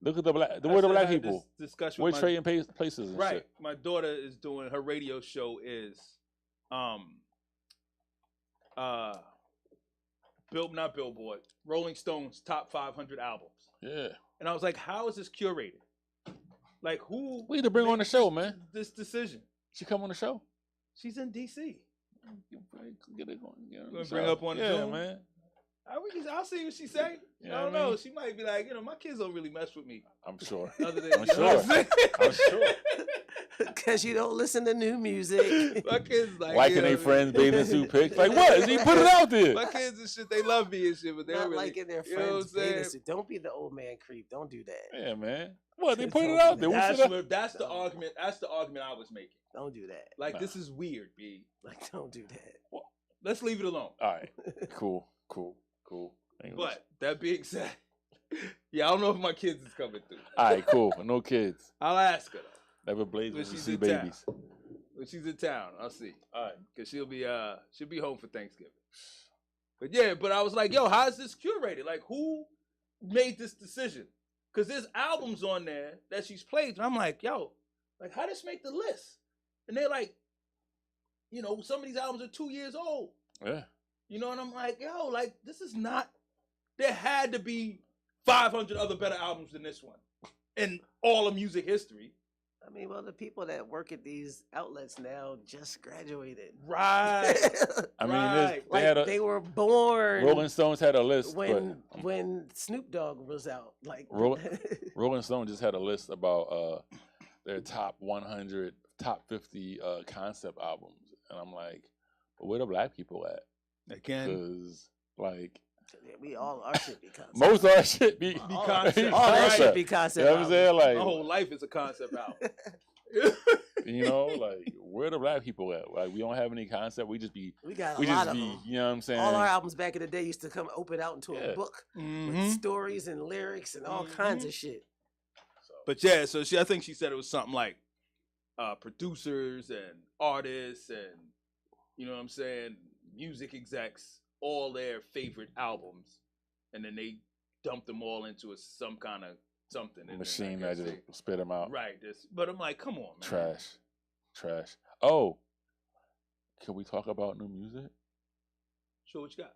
look at the I where the should black have people. This discussion We're with my, trading places and right. shit. My daughter is doing her radio show is not Billboard, Rolling Stones top 500 albums. Yeah, And I was like, how is this curated? Like who we need to bring her on the made show, man. this decision? She come on the show. She's in DC. Get it going. Get her on Gonna the bring show. up on yeah, Zoom? man. I'll see what she say. Yeah, I don't I mean- know. She might be like, my kids don't really mess with me. I'm sure. Other than, I'm sure. I'm sure. Because you don't listen to new music. My kids like Liking their friends bathing suit pics. Like what? He put it out there. My kids and shit, they love me and shit, but they Not don't really. liking their you know what I'm friends. bathing saying? suit. Don't be the old man creep. Don't do that. Yeah, man. What? They put it Don't out do there. that. We should have. That's the argument. That's the argument I was making. Don't do that. Like Nah. this is weird, B. Like, don't do that. Let's leave it alone. All right. Cool. Anyways. But that being said, yeah, I don't know if my kids is coming through. All right, cool. No kids. I'll ask her though. Never blazing When to she's see in town. babies. When she's in town, I'll see. All right. Cause she'll be home for Thanksgiving. But yeah, but I was like, yo, how's this curated? Like, who made this decision? Cause there's albums on there that she's played, and I'm like, yo, like, how this make the list? And they're like, some of these albums are 2 years old. Yeah. And I'm like, yo, like, this is not. There had to be 500 other better albums than this one in all of music history. I mean, well, the people that work at these outlets now just graduated. Right. I mean, Right. they had a they were born Rolling Stones had a list, when Snoop Dogg was out. Like Rolling Stone just had a list about their top 100, top 50 concept albums, and I'm like, but where the black people at? Again, Because like we all our shit be concept. most of our shit be all, concept. all that shit concept. be You concept. know what I'm saying? Like, my whole life is a concept album. like where the black people at? Like we don't have any concept. We just be, we got a we lot just of be, them. you know what I'm saying? All our albums back in the day used to come open out into Yeah. a book with Mhm. stories and lyrics and all kinds of shit. But yeah, so I think she said it was something like producers and artists and you know what I'm saying, music execs, all their favorite albums, and then they dumped them all into some kind of something. and then I machine guess that just spit them out. right. But I'm like, come on, man. Trash. Oh, can we talk about new music? Sure, what you got?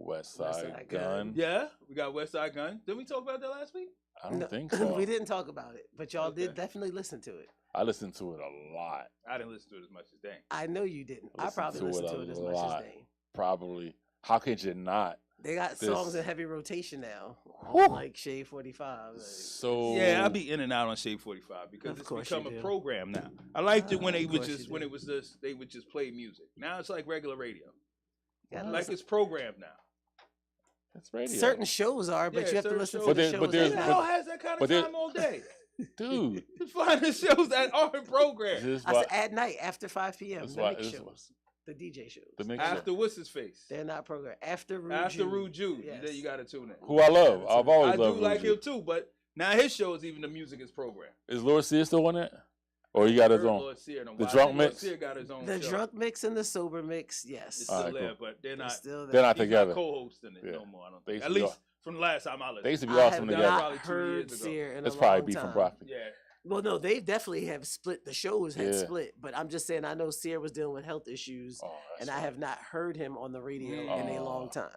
West West Side Side Gun. Gun. Yeah, we got West Side Gun. Did we talk about that last week? I don't No, think so. we didn't talk about it, but y'all did Okay. definitely listen to it. I listened to it a lot. I didn't listen to it as much as Dang. I know you didn't. I Listened probably to it listened a to it as much as lot. they. Probably. How could you not? They got This- songs in heavy rotation now, Whew. like Shade 45. Like, So Yeah, I'll be in and out on Shade 45 because Of it's course become you a do. program now. I liked it when they Of would course you just do. when it was just they would just play music. Now it's like regular radio. gotta Like listen. it's programmed now. that's radio. Certain shows are, but Yeah, you have to certain listen shows. to But the there- shows. but Who there's- the that hell have- has that kind but of there- time all day? dude. To find the shows that aren't programmed. This is I why said at night after 5 p.m. That's The why- mix this is shows, the DJ shows. the mix After what's his face? They're not programmed. After Rude After Jude. Rude Jude. Yes. Then you got to tune in. who I love. I've always I do loved like Rudy. him too, but now his shows even the music is programmed. Is Lord Sear still on it? Or he got his Heard own? Lord Sear no The more. I drunk think Lord mix? Sear got his own The show. drunk mix and the sober mix, yes. It's All still right, there, cool. but they're They're not. still there. They're not He's together. not co-hosting it Yeah. no more. I don't They think. used At to be least all- from the last time I listened. They used to be I awesome have together. not Probably 2 heard years ago. Sear in It's a probably long beef time. from Broccoli. Yeah. Well, no, they definitely have split. The shows had Yeah. split, but I'm just saying I know Sear was dealing with health issues, Oh, that's and I right. have not heard him on the radio in a Oh. long time.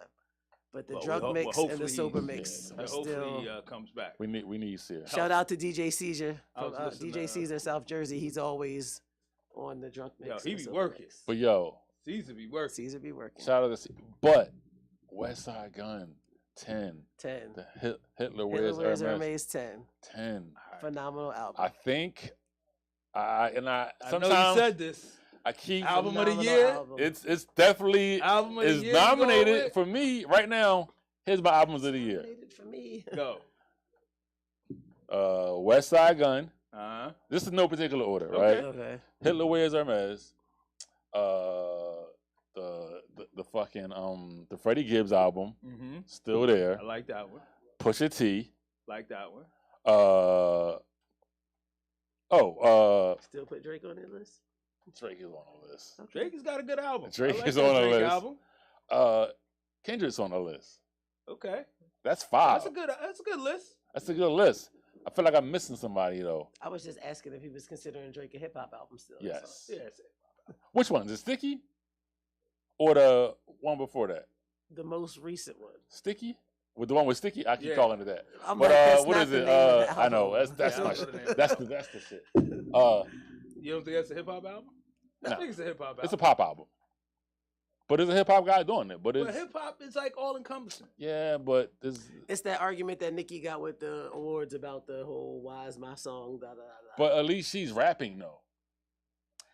But the Well, drunk well, mix and hopefully the he- sober yeah, mix yeah. are Hopefully still. he comes back. We need Sear. Shout out to DJ Caesar I from was listening DJ to, Caesar, South Jersey. He's always on the drunk mix. Yo, he and be sober working. mix. But yo, Caesar be working. Caesar be working. shout out to Sear. But West Side Gun 10. 10. The Hitler Hitler Wears Wears Hermes Hermes 10. 10. Phenomenal album. I think I know sometimes you said this. I keep Album of the Phenomenal year? album. it's definitely Album of the is year. you going nominated with? for me right now. Here's my albums of the year. Nominated for me. Go. West Side Gun. This This is no particular order, Okay. right? Okay. Hitler Wears Hermes. The fucking the Freddie Gibbs album Mm-hmm. still there. I like that one. Pusha T. Like that one. Still put Drake on that list? Drake is on the list. Okay. Drake has got a good album. Drake I like is that on the Drake list. Album. Kendrick's on the list. Okay. That's 5. That's a good list. That's a good list. I feel like I'm missing somebody though. I was just asking if he was considering Drake a hip hop album still. that's all. Yes. Yes. Which one? Is it Sticky? Or the one before that? The most recent one. Sticky? With the one with Sticky? I keep Yeah. calling it that. I'm But like, that's what not is the it? name of the I know. album. That's Yeah, my I shit. know the name. That's the shit. You don't think that's a hip hop album? I No. think it's a hip hop album. It's a pop album. But there's a hip hop guy doing it. But But it's hip hop is like all encompassing. yeah, but there's It's that argument that Nicki got with the awards about the whole "Why is my song?" Da da da. da. but at least she's rapping though.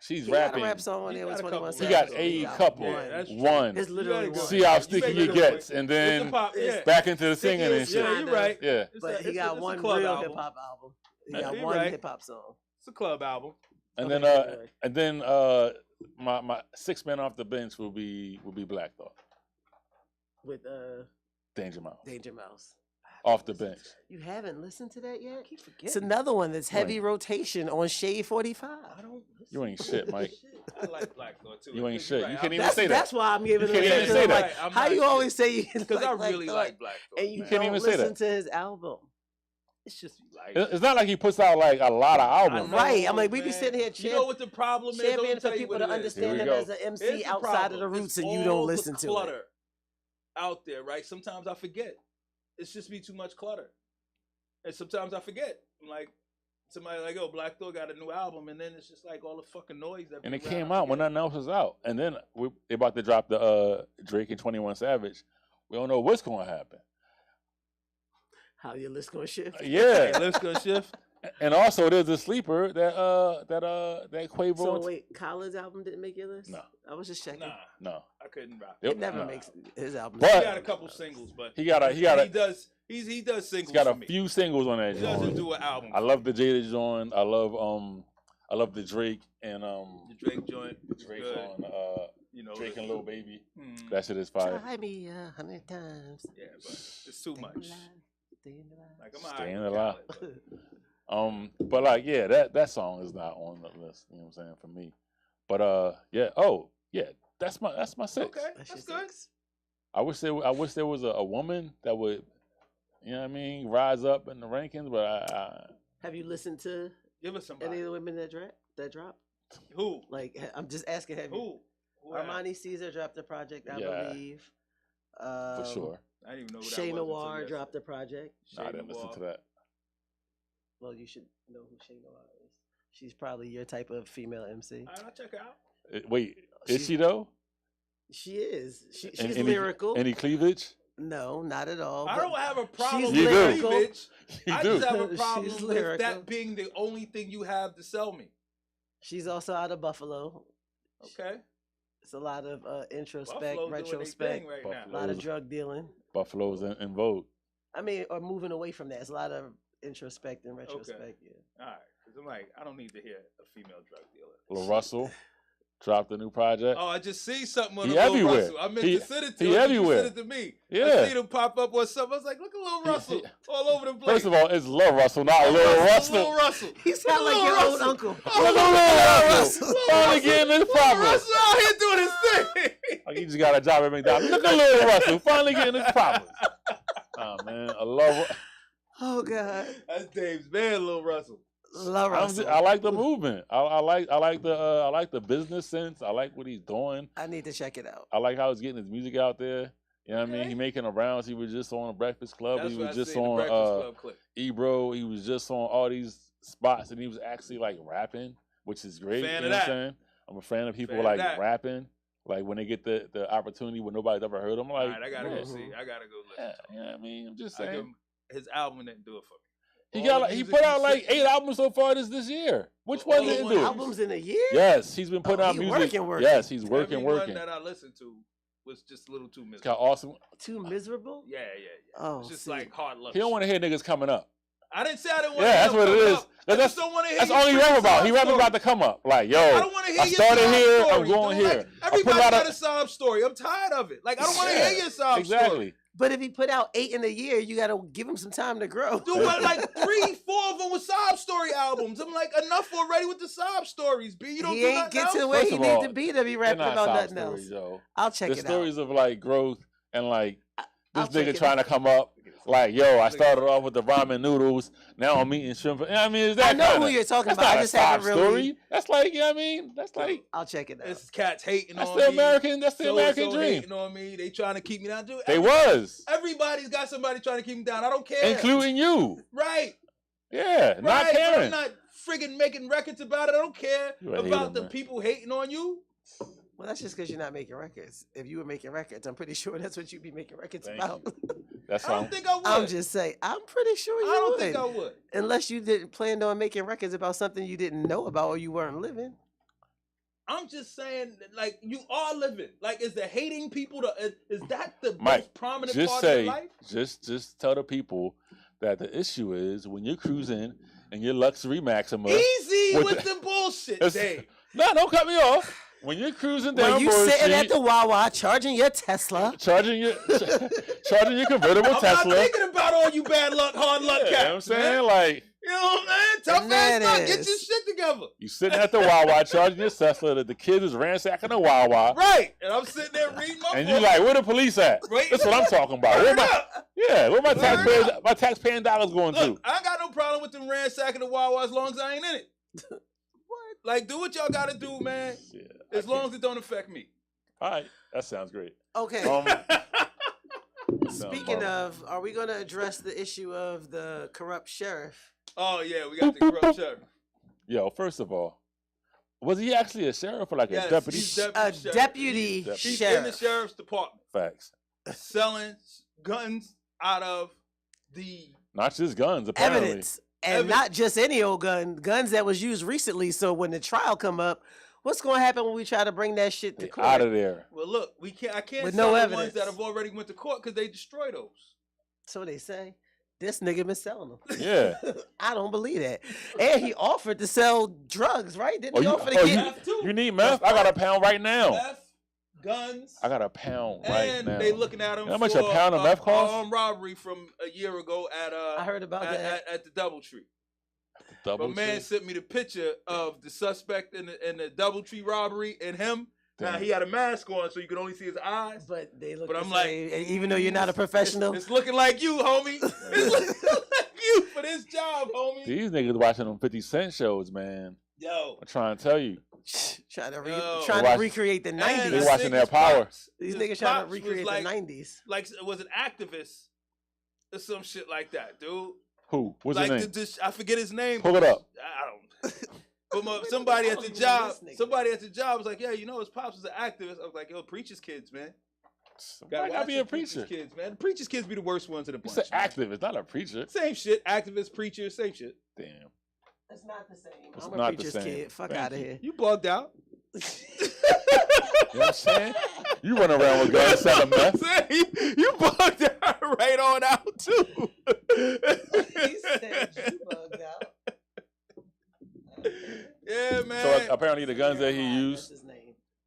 She's he got a rapping. rap song on He there with got a 21 couple. He got Savage. a He got couple. Yeah, that's true. One. It's literally You gotta go. one. See how You sticky make he a good gets, point. and It's then a pop, yeah. back into the singing and is shit. Yeah, kind you're of- right. Yeah. It's But a- he it's got a one club real album. hip hop album. He Yeah, got you're one right. hip hop song. It's a club album. And Okay, then anyway. my 6 man off the bench will be Black Thought. With Danger Mouse. Danger Mouse. Off the bench. You haven't listened to that yet? I keep It's forgetting. another one that's heavy Right. rotation on Shade 45. I don't listen You ain't to shit, that Mike. I like Black Thought too. You ain't Because shit. you're You right. can't even That's, say that. that's why I'm giving You him can't a even listen. say I'm that. like, I'm how not you shit. always say you Because I like really Thought, like Black Thought. and you man. can't don't even say listen that. to his album. It's just like It's not like he puts out like a lot of I albums. know, Right. I'm like, we be man. sitting here You know what the problem is? Let me championing tell for you people what to it is. understand Here him we as go. an MC Here's the outside of the problem. roots, It's and you all don't the listen to it. clutter out there, right? Sometimes I forget. It's just be too much clutter, and sometimes I forget. I'm like, somebody like, oh, Black Thought got a new album, and then it's just like all the fucking noise that. And be it around. came I out when forget. nothing else was out. And then they about to drop the Drake and 21 Savage. We don't know what's going to happen. How your list gonna shift? Yeah. Hey, let's go shift. And also there's a sleeper that Quavo. So wait, Khaled's album didn't make your list? No. I was just checking. Nah, No. I couldn't rock. Yep. It never No. makes his album. But- He got a couple singles, but He got he does singles. He's got for a me. few singles on that He doesn't joint. do an album. I love the Jada joint. I love the Drake and the Drake joint. Drake good. on You know, Drake and Lil Baby. Mm, That shit is fire. Try me 100 times. yeah, but it's too much. Like I'm Staying alright alive. with Khaled, But like, yeah, that song is not on the list. You know what I'm saying for me. But yeah. Oh, yeah. That's my but- six. Okay, That's that's your good. six. I wish there was a woman that would, you know what I mean, rise up in the rankings. But I Have you listened to Give us any of somebody. the women that dropped? Who? Like, I'm just asking. Have you? Who? had? Armani Caesar dropped a project, I Yeah. believe. for sure. I didn't even know who that Shay was until Noir yesterday. dropped a project. Nah, I Shay didn't listen Noir. to that. Well, you should know who Shay Noir is. She's probably your type of female MC. All right, I'll check it out. Wait, is She's- she though? She is. She's Any- lyrical. Any cleavage? No, not at all. I but don't have a problem she's with You do. me, lyrical. bitch. You I do. just have a She's problem with lyrical. that being the only thing you have to sell me. She's also out of Buffalo. Okay. It's a lot of introspect, Buffalo doing their retrospect, thing right a now. lot of drug dealing. Buffalo's in vogue. I mean, or moving away from that. It's a lot of introspect and retrospect. Yeah. All right. Because I'm like, I don't need to hear a female drug dealer. Lil Russell dropped a new project. Oh, I just see something on He Lil everywhere. Russell. I meant He- to send it to he you. everywhere. You sent it to me. Yeah. I seen him pop up on something. I was like, look at Lil Russell all over the place. First of all, it's Lil Russell, not Lil Lil Russell. Russell. He sound like Lil your old Russell. uncle. Look at Lil Russell. Lil Finally Russell. getting his Lil proper. Russell out here doing his thing. Like he just got a job at McDonald's. Look at Lil Russell finally getting his proper. Oh man, I love. Oh God, That's Dave's man, Lil Russell. love Russell. I like the movement. I like the business sense. I like what he's doing. I need to check it out. I like how he's getting his music out there. You know what I mean? Okay. He making the rounds. He was just on the Breakfast Club. That's He what was I just seen, the on Breakfast Club clip. Ebro. He was just on all these spots, and he was actually like rapping, which is great. Fan you of know what that. I'm saying? I'm a fan of people Fan of like that. rapping. Like when they get the opportunity when nobody's ever heard them. I'm All like, right, I gotta yeah, go see. I gotta go listen. yeah, to you know what I mean? I'm just him. I give saying. him- his album didn't do it for me. He All got the he music put out he like said- 8 albums so far this year. Which All one the didn't ones- do? Albums in a year? Yes, he's been putting Oh, out he music. working. Yes, he's working. Everyone that I listened to was just a little too He's miserable. got awesome. Too miserable? Yeah. Oh, It's just see. like hard luck. He don't shit. want to hear niggas coming up. I didn't say I didn't want Yeah, to that's what it is. I That's just don't want to hear That's your all he freaking rap about. He sob rapping story. about the come up. Like, yo, I don't want to hear I your started sob here, story, I'm going dude. here. Like, I put everybody out got a- a sob story. I'm tired of it. Like, I don't want to Yeah, hear your sob exactly. story. But if he put out 8 in a year, you got to give him some time to grow. Dude, but like 3, 4 of them were sob story albums. I'm like, enough already with the sob stories, B. You don't He do ain't nothing get else? to the way First he of need all, to be to be They're rapping not about sob nothing stories, else. yo. I'll check The it stories out. of like growth and like I'll this check nigga it trying to out. come up. Like, yo, I started off with the ramen noodles. Now I'm eating shrimp. You know what I mean, is that I know kinda, who you're talking that's about. not I a just haven't sob really. story. That's like, you know what I mean? That's like, I'll check it out. It's cats hating that's on the me. American, that's the So-and-so American dream. hating on me. They trying to keep me down. Dude, They was, Everybody's got somebody trying to keep me down. I don't care. including you. Right. Yeah, not Right, but Karen. I'm not friggin' making records about it. I don't care You a about hater, the man. people hating on you. Well, that's just because you're not making records. If you were making records, I'm pretty sure that's what you'd be making records Thank about. That's I all. don't think I would. I'm just saying, I'm pretty sure you I don't would. think I would. Unless you didn't plan on making records about something you didn't know about or you weren't living. I'm just saying, that, like, you are living. Like, is the hating people is that the Mike, most prominent Just part of say, your life? just tell the people that the issue is when you're cruising in your luxury Maxima. Easy with with the- the bullshit, It's- Dave. No, don't cut me off. When you're cruising down When you Broad sitting Street, at the Wawa charging your Tesla, charging your convertible I'm not Tesla. thinking about all you bad luck, hard luck Yeah, cats. you know what I'm saying? man. Like, You know what I'm saying? Tough ass luck. Get your Bananas. shit together. you sitting at the Wawa charging your Tesla that the kids is ransacking the Wawa. Right. And I'm sitting there reading my And book. you like, where the police at? Right. That's what I'm talking about. Turn Where it my, up. yeah, where my Turn it taxpaying dollars going to? Look, I ain't got no problem with them ransacking the Wawa as long as I ain't in it. what? Like, do what y'all gotta do, man. Yeah, As long as it don't affect me. All right, that sounds great. Okay. Speaking Marvel. of, are we going to address the issue of the corrupt sheriff? Oh yeah, we got the corrupt sheriff. Yo, first of all, was he actually a sheriff or like Yes, a deputy? he's A sheriff. deputy He's He's sheriff. in the sheriff's department Facts. selling guns out of the Not just guns, apparently. Evidence. And Evidence. not just any old gun, guns that was used recently. So when the trial come up, what's going to happen when we try to bring that shit to Get court? out of there. well. Look, I can't With sell no the evidence. ones that have already went to court because they destroy those. So they say. This nigga been selling them. Yeah. I don't believe that. And he offered to sell drugs, right? Didn't Oh, he you- offer to oh, get? Meth, too. You need meth? I got a pound right now. Meth, guns. I got a pound right and now. they looking at him. You know how much for, a pound of meth costs? Armed robbery from a year ago at I heard about that. at the DoubleTree. Double My man check. sent me the picture of the suspect in the DoubleTree robbery and him. Now Damn. he had a mask on, so you could only see his eyes. But they look. But the I'm like, same, and even though you're not a professional, It's looking like you, homie. It's looking like you for this job, homie. These niggas watching them 50 Cent shows, man. Yo. I'm trying to tell you. trying to Yo. trying They to watch- recreate the And They '90s. this watching their nigga's power. pops- These his niggas trying pops to was recreate like, the '90s. Like was an activist or some shit like that, dude. Who? What's like his name? I forget his name. Pull but it up. I don't. But somebody I at don't the even know job, this nigga. somebody at the job was like, "Yeah, you know, his pops was an activist." I was like, "Yo, preach his kids, man." Why Gotta gotta watch be the a preacher? Kids, man. The preacher's kids be the worst ones in the He's bunch. an man. activist, not a preacher. Same shit. Activist, preacher, same shit. Damn. It's not the same. It's I'm a not the preacher's same. kid. Fuck Thank out of you. here. You bugged out. You know what I'm saying? You run around with guns selling meth. You bugged out right on out too. He said you bugged out. Yeah, man. So apparently the guns that he That's used, his name.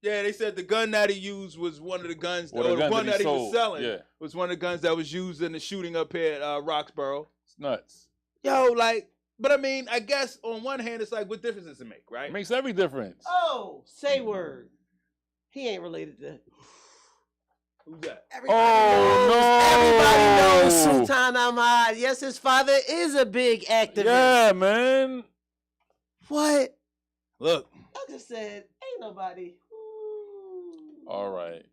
Yeah, they said the gun that he used was one of the guns, Or or the the guns one that he that he was sold, selling yeah. was one of the guns that was used in the shooting up here at Roxborough. it's nuts. Yo, like, but I mean, I guess on one hand, it's like, what difference does it make, right? It makes every difference. Oh, say word. He ain't related to. Who's that? Everybody Oh, knows. Everybody no. knows Sultan Ahmad. Yes, his father is a big activist. Yeah, man. What? Look, I just said, ain't nobody. All right.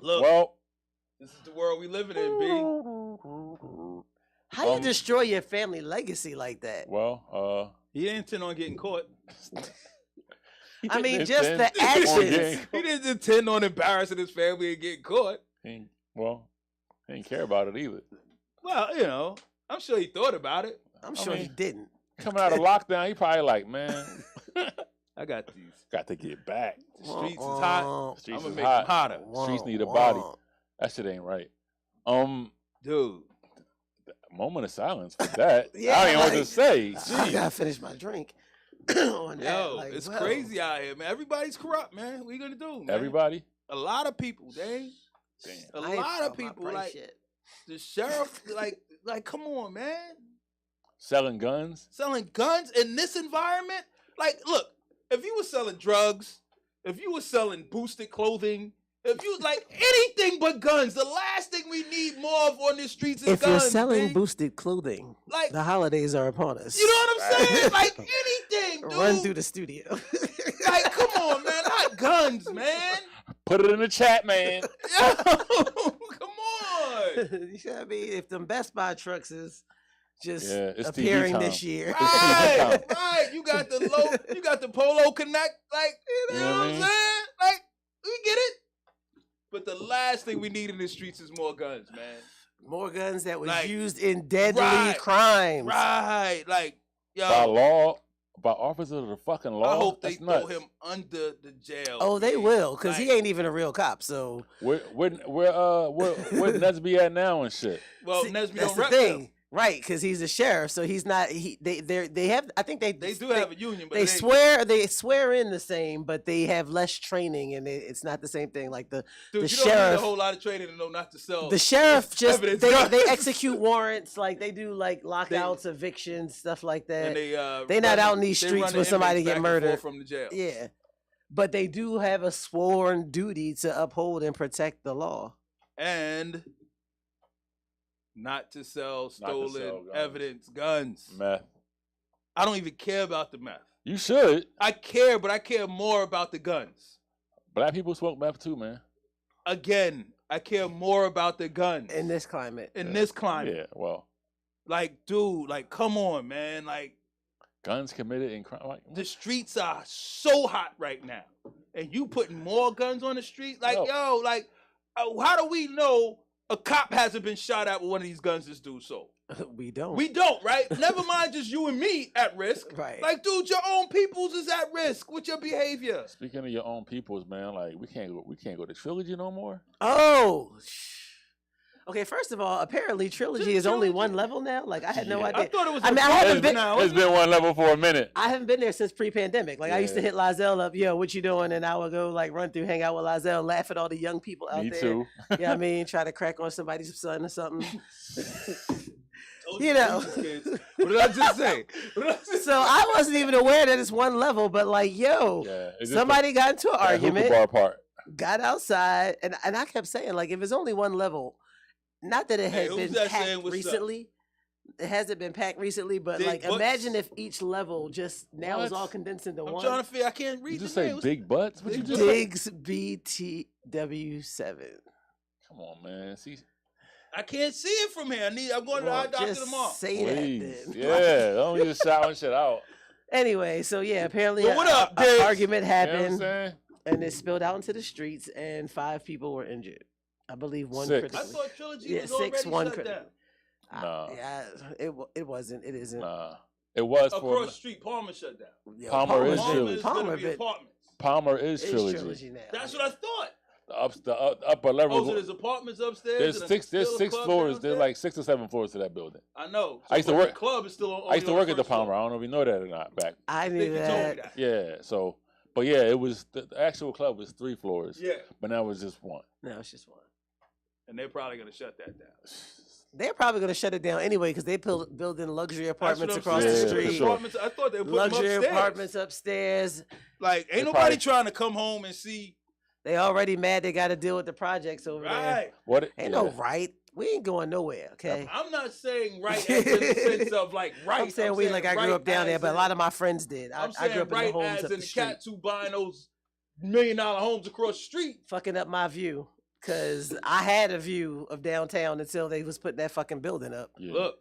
look. Well, This is the world we living in, B. How you destroy your family legacy like that? well, He didn't intend on getting caught. I mean, He just didn't the intend on actions. getting- He didn't intend on embarrassing his family and getting caught. he didn't care about it either. Well, you know, I'm sure he thought about it. I'm sure he mean- didn't. Coming out of lockdown, he probably like, man, I got these. got to get back. The streets is hot. Womp, Streets I'm gonna is make hot. them hotter. Streets womp, need a body. womp. That shit ain't right. Dude. Moment of silence for that. Yeah, I don't even know what to like, say. I Gee. gotta finish my drink. On that. Yo, Like, it's well, crazy out here, man. Everybody's corrupt, man. What you gonna do, man? Everybody. A lot of people, dang. Damn. A I ain't lot of talking about people, price like shit. the sheriff, like, come on, man. Selling guns. Selling guns in this environment? Like, look, if you were selling drugs, if you were selling boosted clothing, if you like anything but guns, the last thing we need more of on the streets is If guns. you're selling man. boosted clothing, like, the holidays are upon us. you know what I'm saying? Like anything, dude. Run through the studio. Like, come on, man. Not guns, man. Put it in the chat, man. Yo, come on. You know what I mean? If them Best Buy trucks is just Yeah, it's TV appearing time. this year. Right, right. You got the Polo Connect, like, you know what I'm saying? Like, we get it. But the last thing we need in the streets is more guns, man. More guns that was Like, used in deadly right, crimes. Right. Like, yo, By law, by officers of the fucking law. I hope they That's throw nuts. him under the jail. Oh, they man. will, because Like, he ain't even a real cop. So Where Nesby at now and shit? Well, see, Nesby that's don't the rep thing, them. right? Because he's a sheriff, so he's not. They have. I think They do have a union, but They swear in the same, but they have less training, and it's not the same thing. Like the dude, the you don't need sheriff- a whole lot of training to know not to sell. the sheriff just evidence they guns. execute warrants, like they do like lockouts, evictions, stuff like that. and they not out in these they streets run the when somebody inmates get back and forth murdered. from the jail. Yeah, but they do have a sworn duty to uphold and protect the law. And not to sell stolen guns. evidence guns. Meth. I don't even care about the meth. You should. I care, but I care more about the guns. Black people smoke meth too, man. Again, I care more about the guns In this climate, in this climate. Yeah, well, Like, dude, like, come on, man. Like, guns committed in crime. Like, the streets are so hot right now, and you putting more guns on the street. Like, yo, like, how do we know a cop hasn't been shot at with one of these guns this dude sold? we don't. We don't, right? Never mind just you and me at risk. Right. Like, dude, your own peoples is at risk with your behavior. speaking of your own peoples, man, like we can't go to Trilogy no more. Oh. Okay, first of all, apparently Trilogy is only Trilogy? one level now. Like I had no Yeah. I idea. thought it was. I mean, I a haven't five been- now. It's isn't it? been one level for a minute. I haven't been there since pre-pandemic. Like I used to Yeah. hit Lizelle up, yo, what you doing? And I would go like run through, hang out with Lizelle, laugh at all the young people out Me there. too. Yeah, you know I mean, try to crack on somebody's son or something. Told You know. kids. What did I just say? What did I just So I wasn't even aware that it's one level, but like, yo, Yeah. It's just somebody got into an that hookah argument, bar part. got outside, and I kept saying, like, if it's only one level, not that it Hey, has who's been that saying packed what's up? recently. It hasn't been packed recently, but Big like butts? imagine if each level just now is What? all condensed into I'm one. trying to figure. I can't read You just the say names. big butts? What you Big just say? Diggs BTW7. Come on, man. See, I can't see it from here. I'm going to the eye doctor just tomorrow. say please. that then. Yeah, don't just shouting shit out. Anyway, so yeah, apparently Well, what up, a Diggs? argument You know what I'm happened saying? and it spilled out into the streets and 5 people were injured. I believe one Six. critically. I thought Trilogy Yeah, was 6, already 1 shut critically. down. Nah. Yeah, it wasn't. It isn't. Nah, it was Across for the street, Palmer shut down. Yo, Palmer is Palmer Trilogy. is going Palmer to be been- apartments. Palmer is It's Trilogy. now. That's what I thought. The upper level. Oh, so there's apartments upstairs. There's and six. still There's a 6 club floors. downstairs? There's like 6 or 7 floors to that building. I know. I used to but work- The club is still on. I used to only on work at the first floor. Palmer. I don't know if you know that or not. Back. I I knew think you told me that. that. Yeah. So, but yeah, it was the actual club was 3 floors. Yeah, But now it's just 1. No, it's just one. and they're probably gonna shut that down. They're probably gonna shut it down anyway because they building luxury apartments That's what I'm across saying. the Yeah, for street. sure. Apartments, I thought they were putting Luxury them upstairs. apartments upstairs. Like, They ain't nobody probably- trying to come home and see. They already mad they got to deal with the projects over there. Right. What? Ain't yeah. no right. We ain't going nowhere. Okay. I'm not saying right as in the sense of like right. I'm saying we like I grew right up down there, as but a in- lot of my friends did. I'm I grew saying up in right the homes as up in the the street, cats who buying those $1 million homes across the street. fucking up my view. Cause I had a view of downtown until they was putting that fucking building up. Yeah. Look,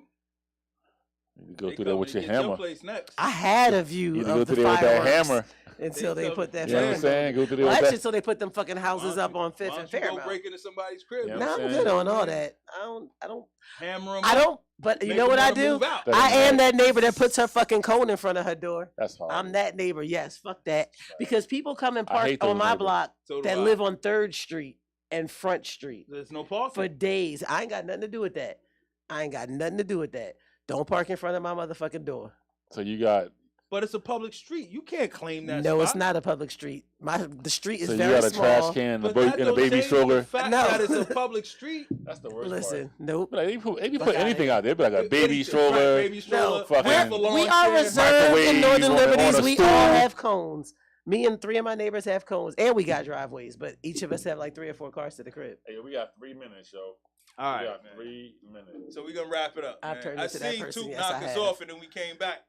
You go they through there coming with to your get your hammer. place next. I had a view You of go the through there with that fireworks hammer. until They they come- put that. You know what I'm fucking saying? Go through there Well, with actually, that. so they put them fucking houses up on Fifth Why and don't you go Fairmount. break into somebody's crib? Yeah, No, I'm I'm saying? good on all that. I don't. Hammer them. I don't. But you Make know them what I wanna do? move out. That I ain't am right. that neighbor that puts her fucking cone in front of her door. That's hard. I'm that neighbor. Yes, fuck that. Because people come and I park hate on those my neighbors. block So do that I. live on 3rd Street and Front Street There's no parking. for days. I ain't got nothing to do with that. I ain't got nothing to do with that. Don't park in front of my motherfucking door. So you got. But it's a public street. You can't claim that. No, it's spot. not a public street. The street is So you very got a small. trash can But and that a don't baby change stroller. The fact No. that it's a public street. That's the worst Listen, nope. part. Like, they Fuck put outta anything here. out there. Be like a Anything, baby right, stroller. baby stroller. fucking- half a lawn We are chair. reserved in microwaves Northern on a Liberties. We stool. all have cones. Me and 3 of my neighbors have cones, and we got driveways. But each of us have like 3 or 4 cars to the crib. Hey, we got 3 minutes, yo. All We right, got man. 3 minutes. So we're gonna wrap it up. I've man. turned I into that seen person, Toot yes, knock I us have. off, and then we came back.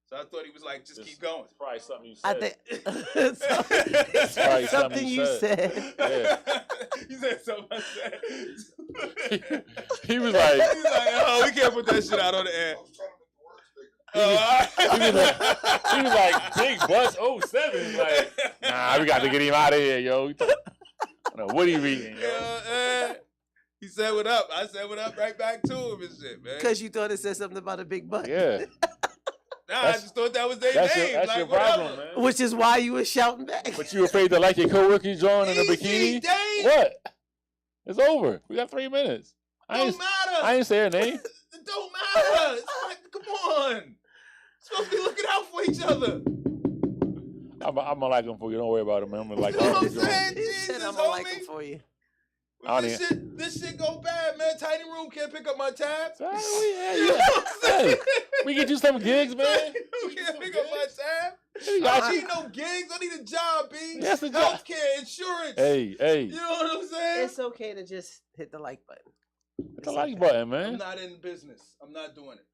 So I thought he was like, just keep going. It's probably something you I said. think It's probably something you said. Yeah. He said something I said. He was like, He's like, oh, we can't put that shit out on the air. he was like, big bus 07. Like, nah, we got to get him out of here, yo. I don't know what he reading, yo. He said what up. I said what up right back to him and shit, man. Because you thought it said something about a big butt. Yeah, Nah, I that's- just thought that was their that's name. your like, problem, whatever. man. Which is why you was shouting back. But you afraid to like your coworkers drawing in a Easy, bikini? Dave. What? It's over. We got 3 minutes. I Don't ain't, matter. I ain't say her name. It don't matter. It's like, come on. Supposed to be looking out for each other. I'm gonna like him for you. Don't worry about it, man. I'm gonna like You know what I'm him. saying? He Jesus, said I'm gonna like homie. him for you. I don't This shit go bad, man. Tiny room can't pick up my tab. Yeah, You know yeah. what I'm saying? Hey, we get you some gigs, man. Tiny room can't pick up my tab. We I got don't you. need no gigs. I need a job, B. Yes, a job. Healthcare, insurance. Hey, You know what I'm saying? It's okay to just hit the like button. hit the like button, I'm man. not in business. I'm not doing it.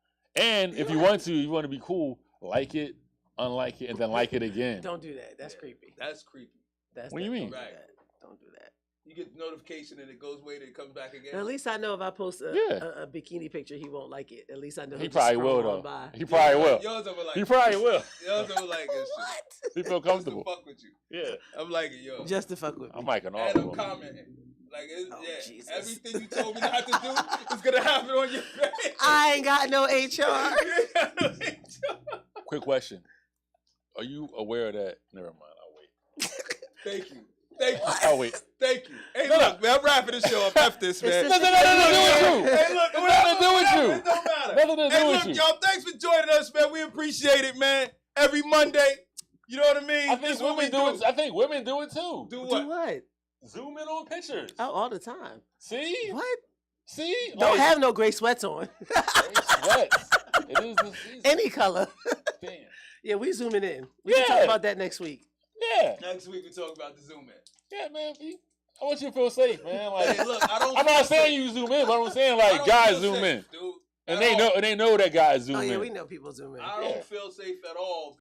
And if you want to be cool, like it, unlike it, and then like it again. Don't do that. That's creepy. That's creepy. That's What do you mean? Don't do Right. that. Don't do that. You get the notification and it goes away and it comes back again. At least I know if I post Yeah. a bikini picture, he won't like it. At least I know He he'll just probably scroll will on though. by. He probably will. Yours over like He probably will. Yours over like this shit. What? He feel Just to comfortable. fuck with you. Yeah. I'm liking yo. Just to fuck with me. I'm liking all And of I'm them. commenting. Like, Oh, yeah, Jesus. everything you told me not to do is gonna happen on your face. I ain't got no HR. You ain't got no HR. Quick question: are you aware of that? Never mind. I'll wait. Thank you. Thank you. I'll wait. Thank you. Hey, No, look, man, I'm wrapping this show up. F this, man. It's Nothing to do with you. Hey, look, Nothing to do with whatever, you. it don't matter. Nothing to Hey, do with look, you. y'all, thanks for joining us, man. We appreciate it, man. Every Monday, you know what I mean? I This think is what women we do it. I think women do it too. Do Do what? what? Zoom in on pictures. Oh, all the time. See? What? See? Don't have no gray sweats on. sweats. It is the season. Any color. Damn. Yeah, we zooming in. We can talk Yeah. about that next week. Yeah. Next week, we talk about the Zoom in. Yeah, man. I want you to feel safe, man. Like, Hey, look, I don't. I'm not saying you zoom in, but I'm saying I like don't guys feel zoom safe, in, dude. and At they all. know, and they know that guys zoom Oh yeah, in. we know people zoom in. I don't Yeah. feel safe at all